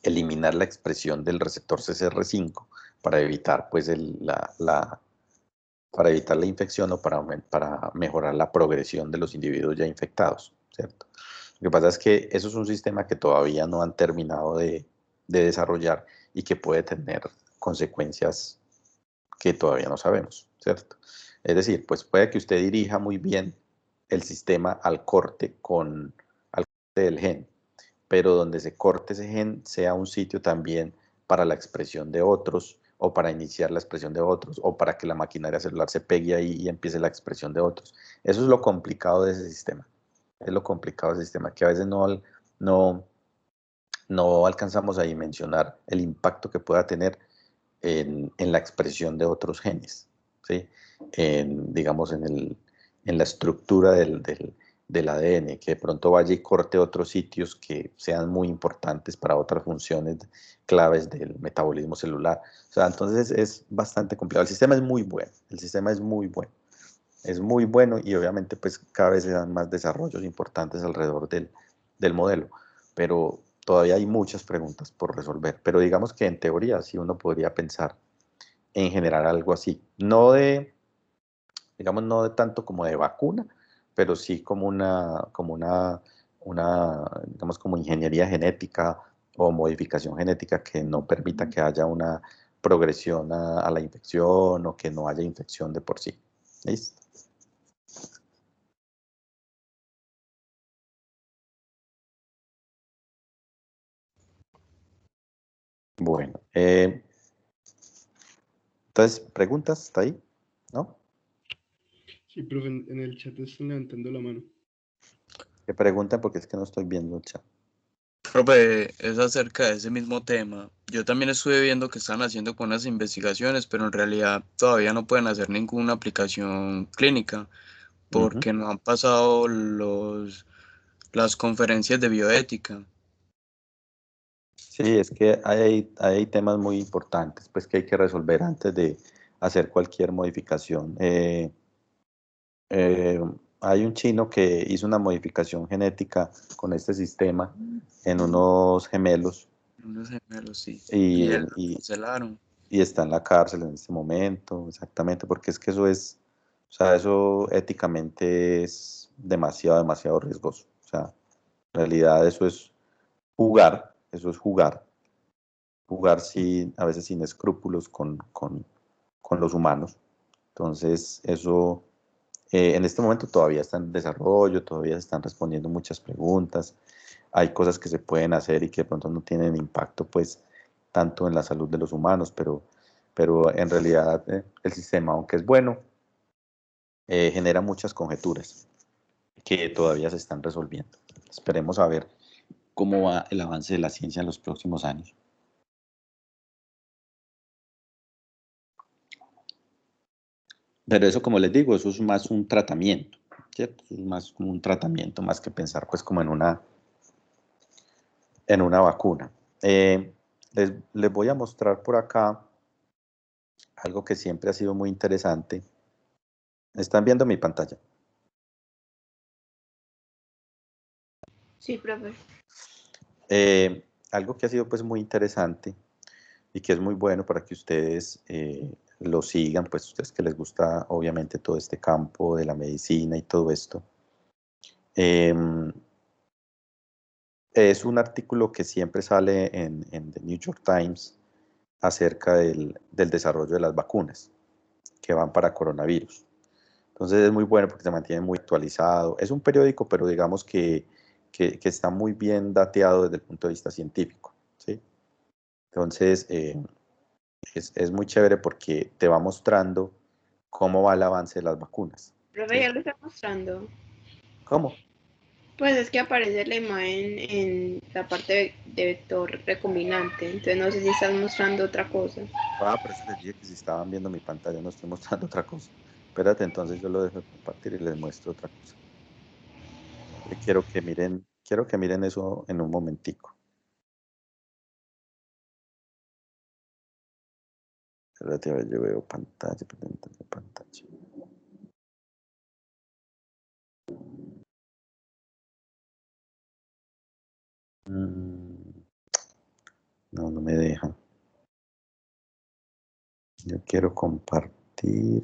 eliminar la expresión del receptor CCR5 para evitar, pues, para evitar la infección o para mejorar la progresión de los individuos ya infectados, ¿cierto? Lo que pasa es que eso es un sistema que todavía no han terminado de desarrollar y que puede tener consecuencias que todavía no sabemos, ¿cierto? Es decir, pues puede que usted dirija muy bien el sistema al corte del gen, pero donde se corte ese gen sea un sitio también para la expresión de otros, o para iniciar la expresión de otros, o para que la maquinaria celular se pegue ahí y empiece la expresión de otros. Eso es lo complicado de ese sistema. Es lo complicado del sistema, que a veces no, no alcanzamos a dimensionar el impacto que pueda tener en la expresión de otros genes, ¿sí? Digamos, en la estructura del ADN, que de pronto vaya y corte otros sitios que sean muy importantes para otras funciones claves del metabolismo celular. O sea, entonces es bastante complicado. El sistema es muy bueno, el sistema es muy bueno. Es muy bueno y obviamente pues cada vez se dan más desarrollos importantes alrededor del modelo, pero todavía hay muchas preguntas por resolver. Pero digamos que en teoría sí uno podría pensar en generar algo así, digamos, no de tanto como de vacuna, pero sí como digamos, como ingeniería genética o modificación genética que no permita que haya una progresión a la infección o que no haya infección de por sí. ¿Listo? Bueno, entonces, ¿preguntas? ¿Está ahí? ¿No? Sí, profe, en el chat están levantando la mano. Que pregunten porque es que no estoy viendo el chat. Profe, es acerca de ese mismo tema. Yo también estuve viendo que están haciendo con unas investigaciones, pero en realidad todavía no pueden hacer ninguna aplicación clínica porque no han pasado las conferencias de bioética. Sí, es que hay temas muy importantes pues, que hay que resolver antes de hacer cualquier modificación. Hay un chino que hizo una modificación genética con este sistema en unos gemelos Unos gemelos, sí. y, Y él- lo y, cancelaron. y está en la cárcel en este momento, exactamente, porque es que o sea, eso éticamente es demasiado riesgoso. O sea, en realidad eso es jugar a veces sin escrúpulos con los humanos. Entonces, eso en este momento todavía está en desarrollo, todavía se están respondiendo muchas preguntas, hay cosas que se pueden hacer y que de pronto no tienen impacto, pues, tanto en la salud de los humanos, pero en realidad el sistema, aunque es bueno, genera muchas conjeturas que todavía se están resolviendo. Esperemos a ver cómo va el avance de la ciencia en los próximos años. Pero eso, como les digo, eso es más un tratamiento, ¿cierto? Eso es más como un tratamiento, más que pensar pues como en una vacuna. Les voy a mostrar por acá algo que siempre ha sido muy interesante. ¿Están viendo mi pantalla? Sí, profe. Algo que ha sido pues muy interesante y que es muy bueno para que ustedes lo sigan, pues ustedes que les gusta obviamente todo este campo de la medicina y todo esto. Es un artículo que siempre sale en The New York Times acerca del desarrollo de las vacunas que van para coronavirus. Entonces es muy bueno porque se mantiene muy actualizado. Es un periódico, pero digamos que está muy bien dateado desde el punto de vista científico, ¿sí? Entonces es muy chévere porque te va mostrando cómo va el avance de las vacunas. Profe, ¿Sí? ya lo está mostrando. ¿Cómo? Pues es que aparece la imagen en la parte de vector recombinante, entonces no sé si están mostrando otra cosa. Pero eso les dije que si estaban viendo mi pantalla no estoy mostrando otra cosa. Espérate, entonces yo lo dejo de compartir y les muestro otra cosa. Quiero que miren eso en un momentico. Espérate, a ver, yo veo pantalla. No, no me deja. Yo quiero compartir.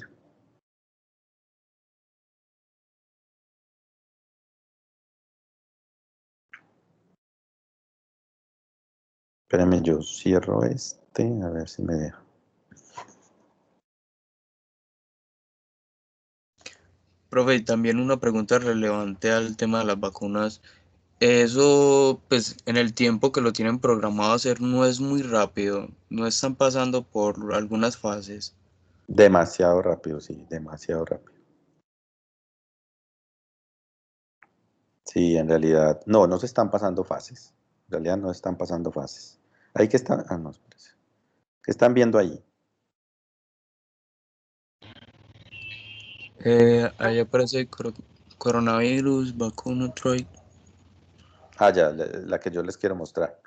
Espérame, yo cierro este, a ver si me deja. Profe, y también una pregunta relevante al tema de las vacunas. Eso, pues, en el tiempo que lo tienen programado hacer no es muy rápido, no están pasando por algunas fases. Demasiado rápido, sí, demasiado rápido. Sí, en realidad, no se están pasando fases. En realidad no están pasando fases. Ahí que están, no, espérese. ¿Qué están viendo ahí? Ahí aparece coronavirus, vacuna, Troy. Ya, la que yo les quiero mostrar.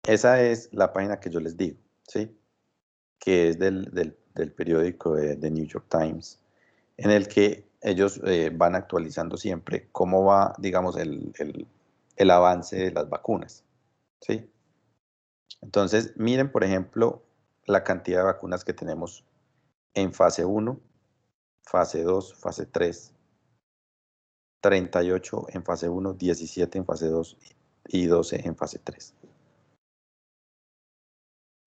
Esa es la página que yo les digo, ¿sí? Que es del periódico de New York Times, en el que ellos van actualizando siempre cómo va, digamos, el avance de las vacunas, ¿sí? Entonces, miren, por ejemplo, la cantidad de vacunas que tenemos en fase 1, fase 2, fase 3, 38 en fase 1, 17 en fase 2 y 12 en fase 3.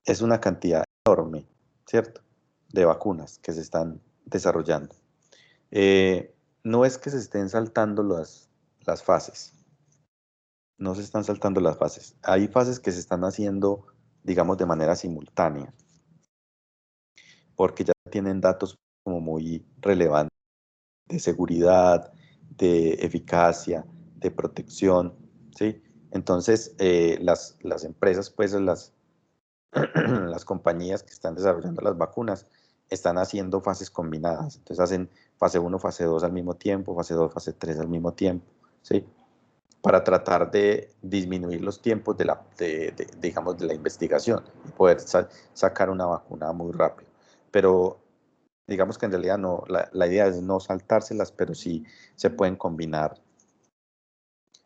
Es una cantidad enorme, ¿cierto?, de vacunas que se están desarrollando. No es que se estén saltando las fases, no se están saltando las fases. Hay fases que se están haciendo, digamos, de manera simultánea, porque ya tienen datos como muy relevantes de seguridad, de eficacia, de protección, ¿sí? Entonces, las empresas, pues las compañías que están desarrollando las vacunas están haciendo fases combinadas. Entonces hacen fase 1, fase 2 al mismo tiempo, fase 2, fase 3 al mismo tiempo, ¿sí? Para tratar de disminuir los tiempos digamos, de la investigación y poder sacar una vacuna muy rápido. Pero digamos que en realidad no, la idea es no saltárselas, pero sí se pueden combinar.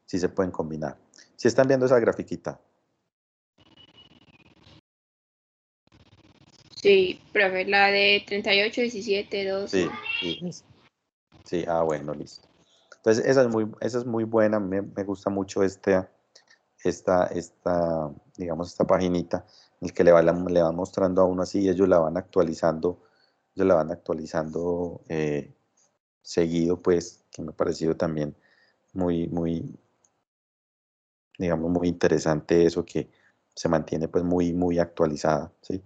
Sí se pueden combinar. ¿Sí están viendo esa grafiquita? Sí, profe, la de 38, 17, 12. Sí, bueno, listo. Entonces, esa es muy buena, me gusta mucho digamos, esta paginita, en el que le van mostrando a uno así, ellos la van actualizando seguido, pues, que me ha parecido también digamos, muy interesante eso, que se mantiene pues muy actualizada, ¿sí?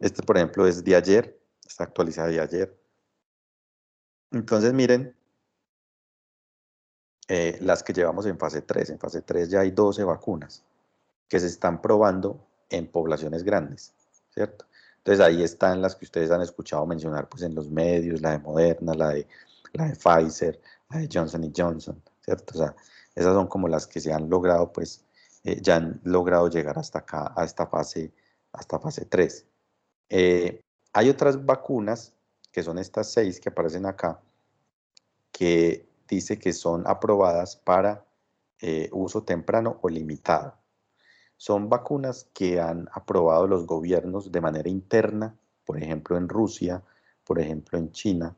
Este, por ejemplo, es de ayer, está actualizada de ayer. Entonces, miren, las que llevamos en fase 3. En fase 3 ya hay 12 vacunas que se están probando en poblaciones grandes, ¿cierto? Entonces ahí están las que ustedes han escuchado mencionar pues en los medios, la de Moderna, la de Pfizer, la de Johnson Johnson, ¿cierto? O sea, esas son como las que se han logrado pues, ya han logrado llegar hasta acá, hasta fase 3. Hay otras vacunas, que son estas 6 que aparecen acá, que dice que son aprobadas para uso temprano o limitado. Son vacunas que han aprobado los gobiernos de manera interna, por ejemplo en Rusia, por ejemplo en China.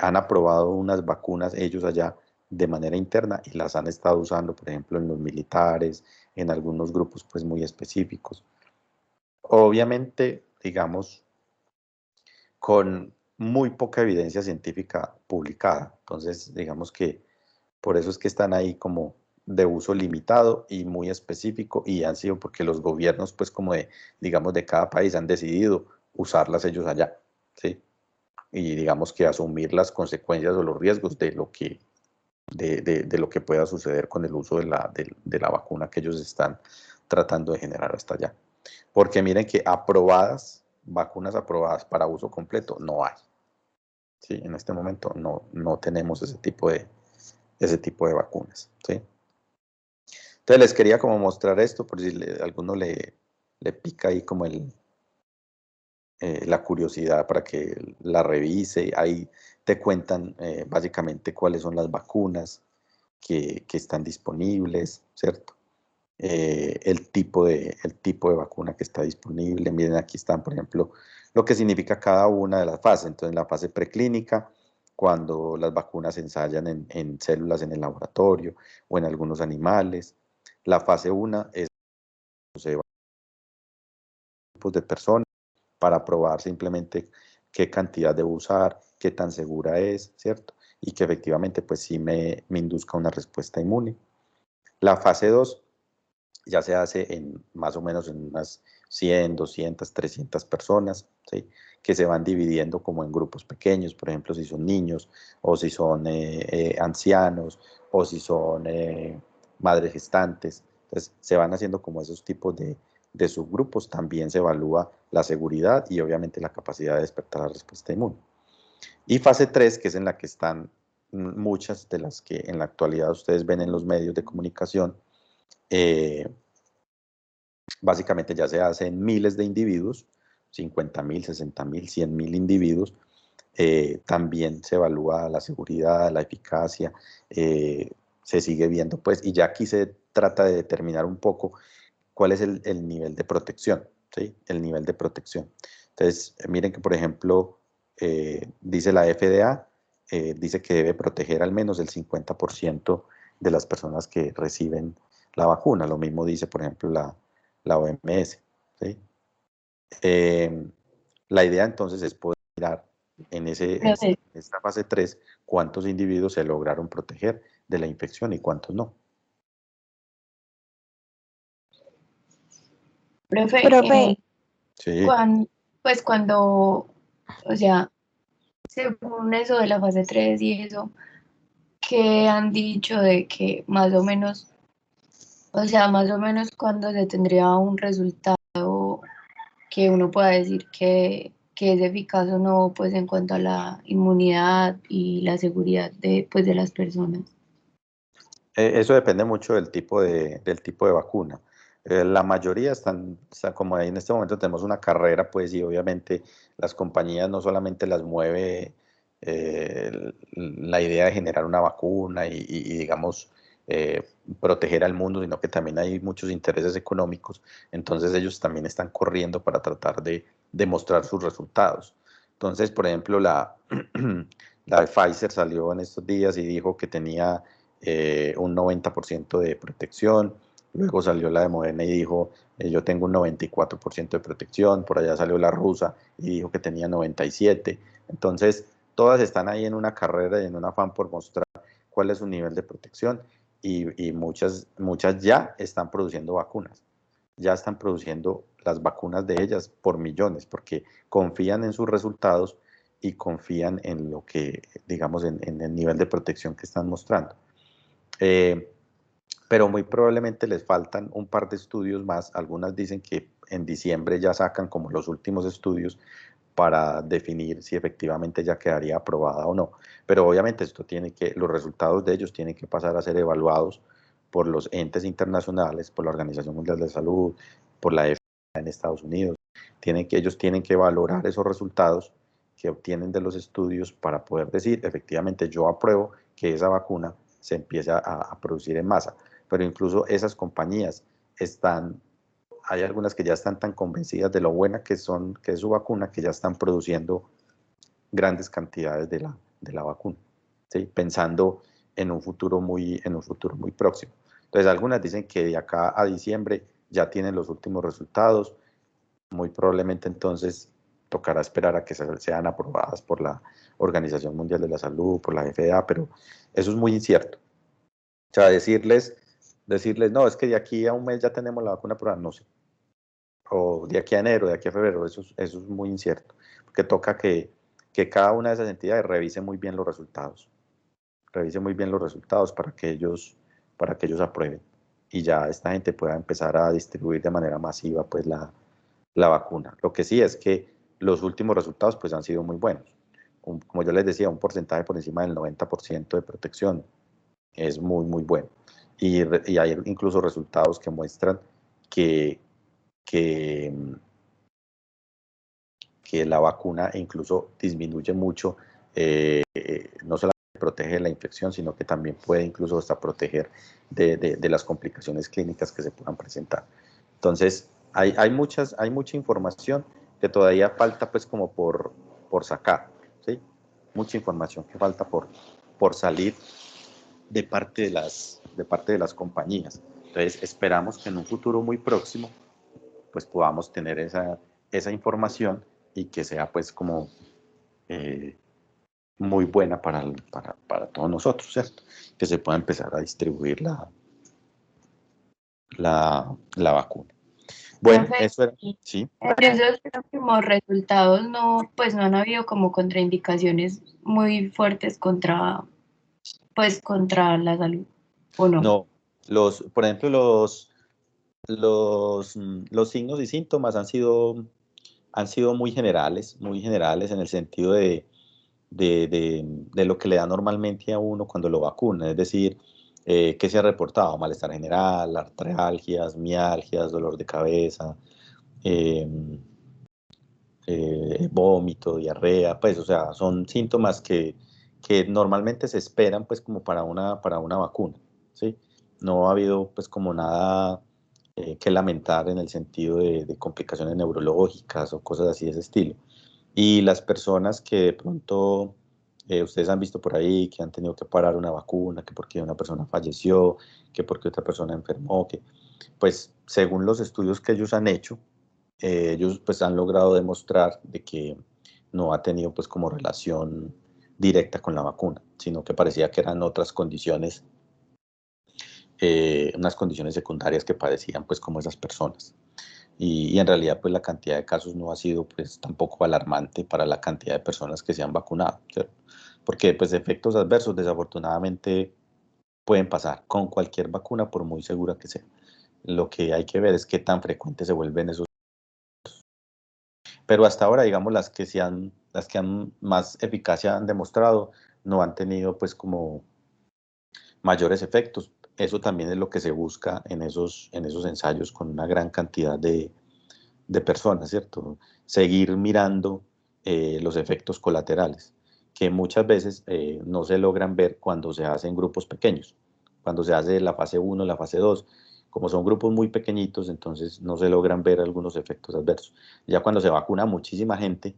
Han aprobado unas vacunas ellos allá de manera interna y las han estado usando, por ejemplo, en los militares, en algunos grupos pues muy específicos. Obviamente, digamos, con muy poca evidencia científica publicada. Entonces, digamos que por eso es que están ahí como de uso limitado y muy específico, y han sido porque los gobiernos, pues como de, digamos, de cada país han decidido usarlas ellos allá, ¿sí? Y digamos que asumir las consecuencias o los riesgos de lo que, de lo que pueda suceder con el uso de la vacuna que ellos están tratando de generar hasta allá. Porque miren que vacunas aprobadas para uso completo no hay. ¿Sí? En este momento no tenemos ese tipo de vacunas. ¿Sí? Entonces les quería como mostrar esto, por si a alguno le pica ahí como la curiosidad para que la revise. Ahí te cuentan básicamente cuáles son las vacunas que están disponibles, ¿cierto? El tipo de vacuna que está disponible. Miren, aquí están, por ejemplo, lo que significa cada una de las fases. Entonces, la fase preclínica, cuando las vacunas se ensayan en células en el laboratorio o en algunos animales. La fase 1 es grupos de personas para probar simplemente qué cantidad debo usar, qué tan segura es, ¿cierto? Y que efectivamente pues sí me induzca una respuesta inmune. La fase 2 ya se hace en más o menos en unas 100, 200, 300 personas, ¿sí? Que se van dividiendo como en grupos pequeños, por ejemplo, si son niños, o si son ancianos, o si son madres gestantes. Entonces, se van haciendo como esos tipos de subgrupos. También se evalúa la seguridad y obviamente la capacidad de despertar la respuesta inmune. Y fase 3, que es en la que están muchas de las que en la actualidad ustedes ven en los medios de comunicación. Básicamente ya se hace en miles de individuos, 50.000, 60.000, 100.000 individuos. También se evalúa la seguridad, la eficacia, se sigue viendo, pues, y ya aquí se trata de determinar un poco cuál es el nivel de protección, ¿sí? El nivel de protección. Entonces, miren que, por ejemplo, dice la FDA, dice que debe proteger al menos el 50% de las personas que reciben la vacuna. Lo mismo dice, por ejemplo, la OMS, ¿sí? La idea entonces es poder mirar en esta fase 3 cuántos individuos se lograron proteger de la infección y cuántos no. Profe, Sí. pues cuando, o sea, según eso de la fase 3 y eso, que han dicho de que más o menos, o sea, más o menos cuando se tendría un resultado que uno pueda decir que es eficaz o no, pues en cuanto a la inmunidad y la seguridad pues, de las personas. Eso depende mucho del tipo de vacuna. La mayoría están como ahí en este momento tenemos una carrera, pues, y obviamente las compañías no solamente las mueve la idea de generar una vacuna y digamos, proteger al mundo, sino que también hay muchos intereses económicos. Entonces ellos también están corriendo para tratar de demostrar sus resultados. Entonces, por ejemplo, la de Pfizer salió en estos días y dijo que tenía un 90% de protección. Luego salió la de Moderna y dijo, yo tengo un 94% de protección. Por allá salió la rusa y dijo que tenía 97%. Entonces, todas están ahí en una carrera y en un afán por mostrar cuál es su nivel de protección, y muchas ya están produciendo vacunas. Ya están produciendo las vacunas de ellas por millones, porque confían en sus resultados y confían en lo que, digamos, en el nivel de protección que están mostrando. Pero muy probablemente les faltan un par de estudios más. Algunas dicen que en diciembre ya sacan como los últimos estudios para definir si efectivamente ya quedaría aprobada o no. Pero obviamente los resultados de ellos tienen que pasar a ser evaluados por los entes internacionales, por la Organización Mundial de Salud, por la FDA en Estados Unidos, Ellos tienen que valorar esos resultados que obtienen de los estudios para poder decir, efectivamente, yo apruebo que esa vacuna se empiece a producir en masa. Pero incluso esas compañías hay algunas que ya están tan convencidas de lo buena que es su vacuna, que ya están produciendo grandes cantidades de la vacuna, ¿sí? Pensando en un futuro muy próximo. Entonces, algunas dicen que de acá a diciembre ya tienen los últimos resultados. Muy probablemente entonces tocará esperar a que sean aprobadas por la Organización Mundial de la Salud, por la FDA, pero eso es muy incierto. O sea, decirles, no, es que de aquí a un mes ya tenemos la vacuna aprobada, no sé. O de aquí a enero, de aquí a febrero, eso es muy incierto. Porque toca que cada una de esas entidades revise muy bien los resultados. Revise muy bien los resultados para que ellos aprueben. Y ya esta gente pueda empezar a distribuir de manera masiva pues la vacuna. Lo que sí es que los últimos resultados pues han sido muy buenos. Como yo les decía, un porcentaje por encima del 90% de protección es muy, muy bueno. Y hay incluso resultados que muestran que la vacuna incluso disminuye mucho, no solamente protege la infección, sino que también puede incluso hasta proteger de las complicaciones clínicas que se puedan presentar. Entonces, hay mucha información que todavía falta pues como por sacar, ¿sí? Mucha información que falta por salir de parte de las compañías. Entonces, esperamos que en un futuro muy próximo pues podamos tener esa información y que sea pues como muy buena para todos nosotros, ¿cierto? Que se pueda empezar a distribuir la vacuna. Bueno, Profe, eso era, sí. por esos últimos resultados no han habido como contraindicaciones muy fuertes contra la salud, ¿o no? No, por ejemplo, los signos y síntomas han sido muy generales en el sentido de lo que le da normalmente a uno cuando lo vacuna, es decir, que se ha reportado malestar general, artralgias, mialgias, dolor de cabeza, vómito, diarrea, pues, o sea, son síntomas que normalmente se esperan, pues, como para una vacuna, ¿sí? No ha habido, pues, como nada que lamentar en el sentido de complicaciones neurológicas o cosas así de ese estilo. Y las personas que de pronto ustedes han visto por ahí que han tenido que parar una vacuna, que porque una persona falleció, que porque otra persona enfermó, que pues según los estudios que ellos han hecho, ellos pues han logrado demostrar de que no ha tenido pues como relación directa con la vacuna, sino que parecía que eran otras condiciones, unas condiciones secundarias que padecían pues como esas personas. Y en realidad pues la cantidad de casos no ha sido pues tampoco alarmante para la cantidad de personas que se han vacunado, ¿cierto? Porque pues efectos adversos desafortunadamente pueden pasar con cualquier vacuna por muy segura que sea. Lo que hay que ver es qué tan frecuentes se vuelven esos. Pero hasta ahora, digamos, las que han más eficacia han demostrado no han tenido pues como mayores efectos. Eso también es lo que se busca en esos ensayos con una gran cantidad de personas, ¿cierto? Seguir mirando los efectos colaterales, que muchas veces no se logran ver cuando se hacen grupos pequeños, cuando se hace la fase 1, la fase 2, como son grupos muy pequeñitos, entonces no se logran ver algunos efectos adversos. Ya cuando se vacuna muchísima gente,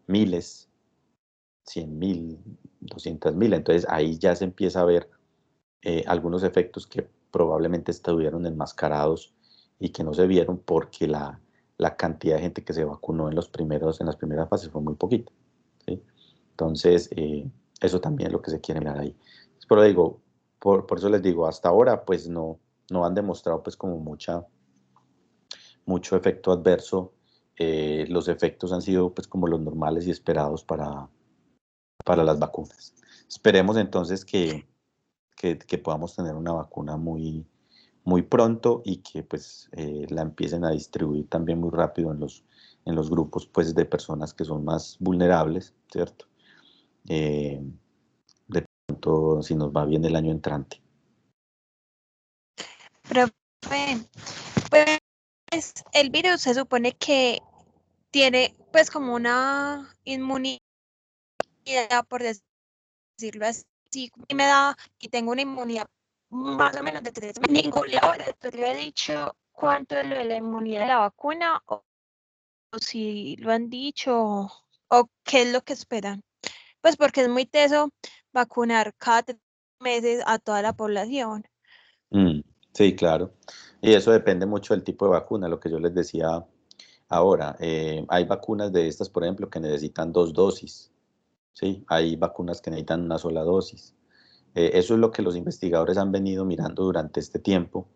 miles, 100.000, 200.000, entonces ahí ya se empieza a ver algunos efectos que probablemente estuvieron enmascarados y que no se vieron porque la cantidad de gente que se vacunó en las primeras fases fue muy poquita, ¿sí? Entonces, eso también es lo que se quiere mirar ahí. Pero digo, por eso les digo, hasta ahora pues no han demostrado pues como mucho efecto adverso. Los efectos han sido pues como los normales y esperados para las vacunas. Esperemos entonces que podamos tener una vacuna muy pronto y que pues la empiecen a distribuir también muy rápido en los grupos pues de personas que son más vulnerables, ¿cierto? De pronto si nos va bien el año entrante. Profe, pues el virus se supone que tiene pues como una inmunidad, por decirlo así, y me da, y tengo una inmunidad más o menos de 3 meses. Ningún laboratorio ha dicho cuánto es lo de la inmunidad de la vacuna, o si lo han dicho, o qué es lo que esperan. Pues porque es muy teso vacunar cada 3 meses a toda la población. Sí, claro. Y eso depende mucho del tipo de vacuna, lo que yo les decía ahora. Hay vacunas de estas, por ejemplo, que necesitan 2 dosis. ¿Sí? Hay vacunas que necesitan una sola dosis. Eso es lo que los investigadores han venido mirando durante este tiempo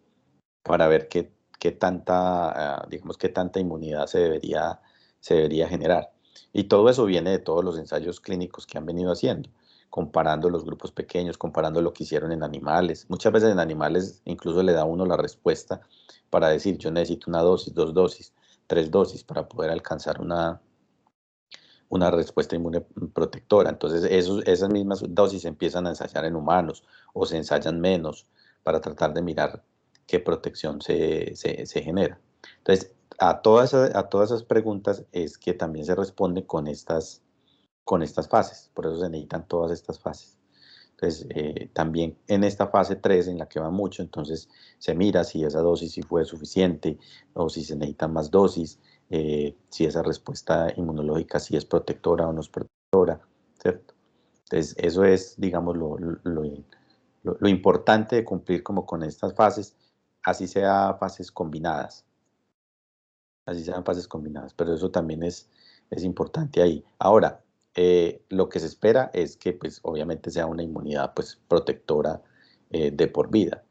para ver qué tanta, digamos, qué tanta inmunidad se debería generar. Y todo eso viene de todos los ensayos clínicos que han venido haciendo, comparando los grupos pequeños, comparando lo que hicieron en animales. Muchas veces en animales incluso le da a uno la respuesta para decir, yo necesito una dosis, 2 dosis, 3 dosis para poder alcanzar una respuesta inmune protectora. Entonces, esas mismas dosis se empiezan a ensayar en humanos o se ensayan menos para tratar de mirar qué protección se genera. Entonces, a todas esas preguntas es que también se responde con estas fases. Por eso se necesitan todas estas fases. Entonces, también en esta fase 3, en la que va mucho, entonces se mira si esa dosis sí fue suficiente o si se necesitan más dosis, si esa respuesta inmunológica sí es protectora o no es protectora, ¿cierto? Entonces, eso es, digamos, lo importante de cumplir como con estas fases, así sean fases combinadas. Así sean fases combinadas, pero eso también es importante ahí. Ahora, lo que se espera es que, pues, obviamente sea una inmunidad, pues, protectora de por vida.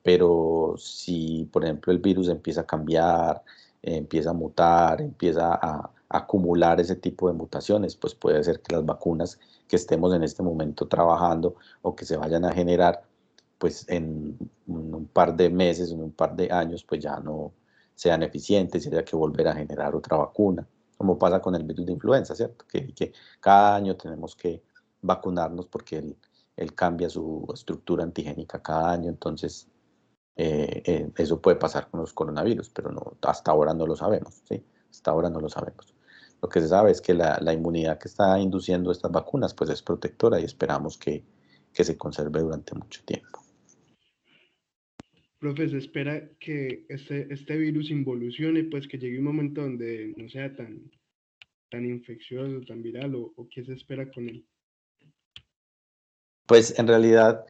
Pero si, por ejemplo, el virus empieza a cambiar, empieza a mutar, empieza a acumular ese tipo de mutaciones, pues puede ser que las vacunas que estemos en este momento trabajando o que se vayan a generar, pues en un par de meses, en un par de años, pues ya no sean eficientes y haya que volver a generar otra vacuna, como pasa con el virus de influenza, ¿cierto? Que cada año tenemos que vacunarnos porque él cambia su estructura antigénica cada año, entonces eso puede pasar con los coronavirus, pero no, hasta ahora no lo sabemos, ¿sí? Hasta ahora no lo sabemos. Lo que se sabe es que la inmunidad que está induciendo estas vacunas pues es protectora y esperamos que se conserve durante mucho tiempo. Profe, se espera que este virus involucione, pues que llegue un momento donde no sea tan infeccioso, tan viral, o qué se espera con él. Pues en realidad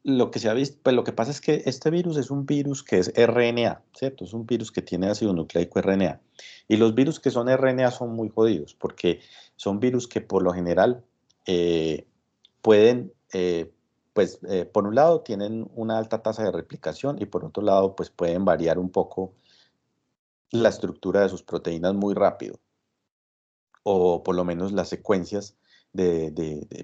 lo que se ha visto, pues lo que pasa es que este virus es un virus que es RNA, ¿cierto? Es un virus que tiene ácido nucleico RNA. Y los virus que son RNA son muy jodidos porque son virus que por lo general pueden, por un lado tienen una alta tasa de replicación y por otro lado pues pueden variar un poco la estructura de sus proteínas muy rápido, o por lo menos las secuencias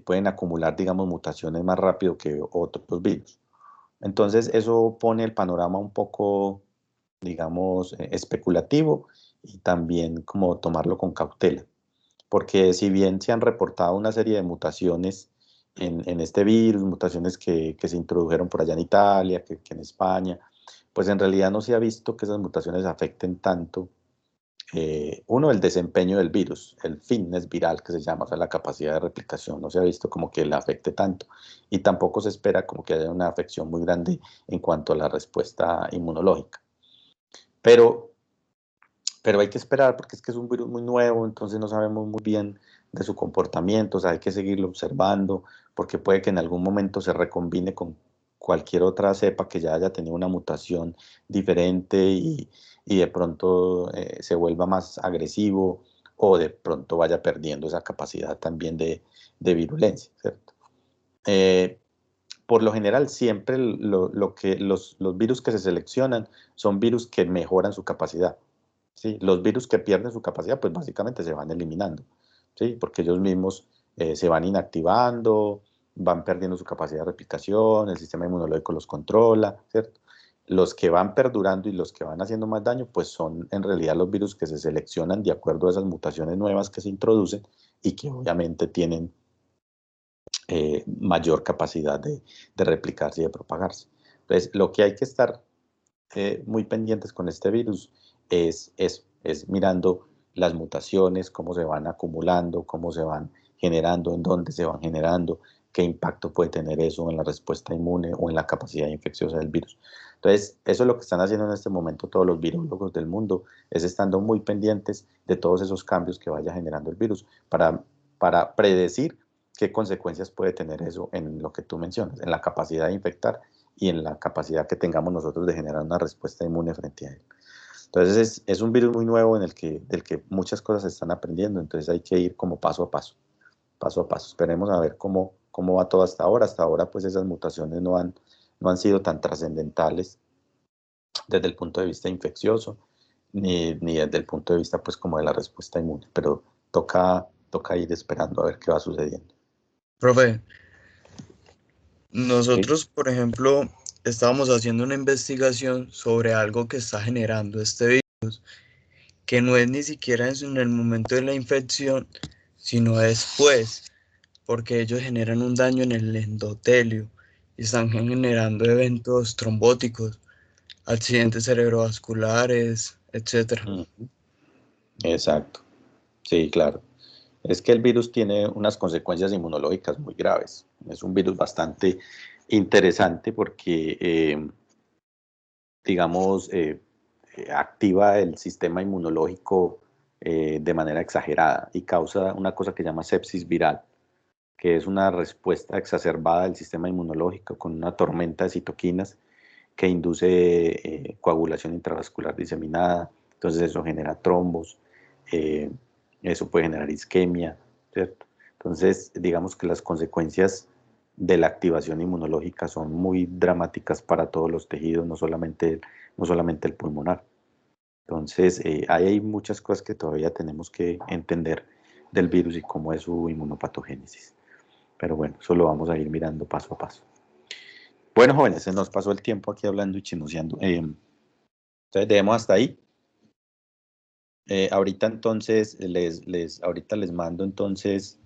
pueden acumular, digamos, mutaciones más rápido que otros virus. Entonces, eso pone el panorama un poco, digamos, especulativo y también como tomarlo con cautela. Porque si bien se han reportado una serie de mutaciones en este virus, mutaciones que se introdujeron por allá en Italia, que en España, pues en realidad no se ha visto que esas mutaciones afecten tanto uno, el desempeño del virus, el fitness viral que se llama, o sea, la capacidad de replicación, no se ha visto como que le afecte tanto y tampoco se espera como que haya una afección muy grande en cuanto a la respuesta inmunológica. Pero hay que esperar porque es que es un virus muy nuevo, entonces no sabemos muy bien de su comportamiento, o sea, hay que seguirlo observando porque puede que en algún momento se recombine con cualquier otra cepa que ya haya tenido una mutación diferente y de pronto se vuelva más agresivo o de pronto vaya perdiendo esa capacidad también de virulencia, ¿cierto? Por lo general siempre los virus que se seleccionan son virus que mejoran su capacidad, ¿sí? Los virus que pierden su capacidad pues básicamente se van eliminando, ¿sí? Porque ellos mismos se van inactivando, van perdiendo su capacidad de replicación, el sistema inmunológico los controla, ¿cierto? Los que van perdurando y los que van haciendo más daño, pues son en realidad los virus que se seleccionan de acuerdo a esas mutaciones nuevas que se introducen y que obviamente tienen mayor capacidad de replicarse y de propagarse. Entonces, lo que hay que estar muy pendientes con este virus es es mirando las mutaciones, cómo se van acumulando, cómo se van generando, en dónde se van generando, qué impacto puede tener eso en la respuesta inmune o en la capacidad infecciosa del virus. Entonces, eso es lo que están haciendo en este momento todos los virólogos del mundo, es estando muy pendientes de todos esos cambios que vaya generando el virus para predecir qué consecuencias puede tener eso en lo que tú mencionas, en la capacidad de infectar y en la capacidad que tengamos nosotros de generar una respuesta inmune frente a él. Entonces es un virus muy nuevo del que muchas cosas se están aprendiendo, entonces hay que ir como paso a paso. Esperemos a ver cómo va todo hasta ahora. Hasta ahora pues esas mutaciones no han sido tan trascendentales desde el punto de vista infeccioso, ni desde el punto de vista pues como de la respuesta inmune, pero toca ir esperando a ver qué va sucediendo. Profe, nosotros, por ejemplo, estábamos haciendo una investigación sobre algo que está generando este virus, que no es ni siquiera en el momento de la infección, sino después, porque ellos generan un daño en el endotelio y están generando eventos trombóticos, accidentes cerebrovasculares, etc. Exacto, sí, claro. Es que el virus tiene unas consecuencias inmunológicas muy graves. Es un virus bastante interesante porque, digamos, activa el sistema inmunológico de manera exagerada y causa una cosa que se llama sepsis viral, que es una respuesta exacerbada del sistema inmunológico con una tormenta de citoquinas que induce coagulación intravascular diseminada. Entonces eso genera trombos, eso puede generar isquemia, ¿cierto? Entonces, digamos que las consecuencias de la activación inmunológica son muy dramáticas para todos los tejidos, no solamente el pulmonar. Entonces, hay muchas cosas que todavía tenemos que entender del virus y cómo es su inmunopatogénesis. Pero bueno, eso lo vamos a ir mirando paso a paso. Bueno, jóvenes, se nos pasó el tiempo aquí hablando y chismoseando. Entonces, dejemos hasta ahí. Ahorita entonces, ahorita les mando entonces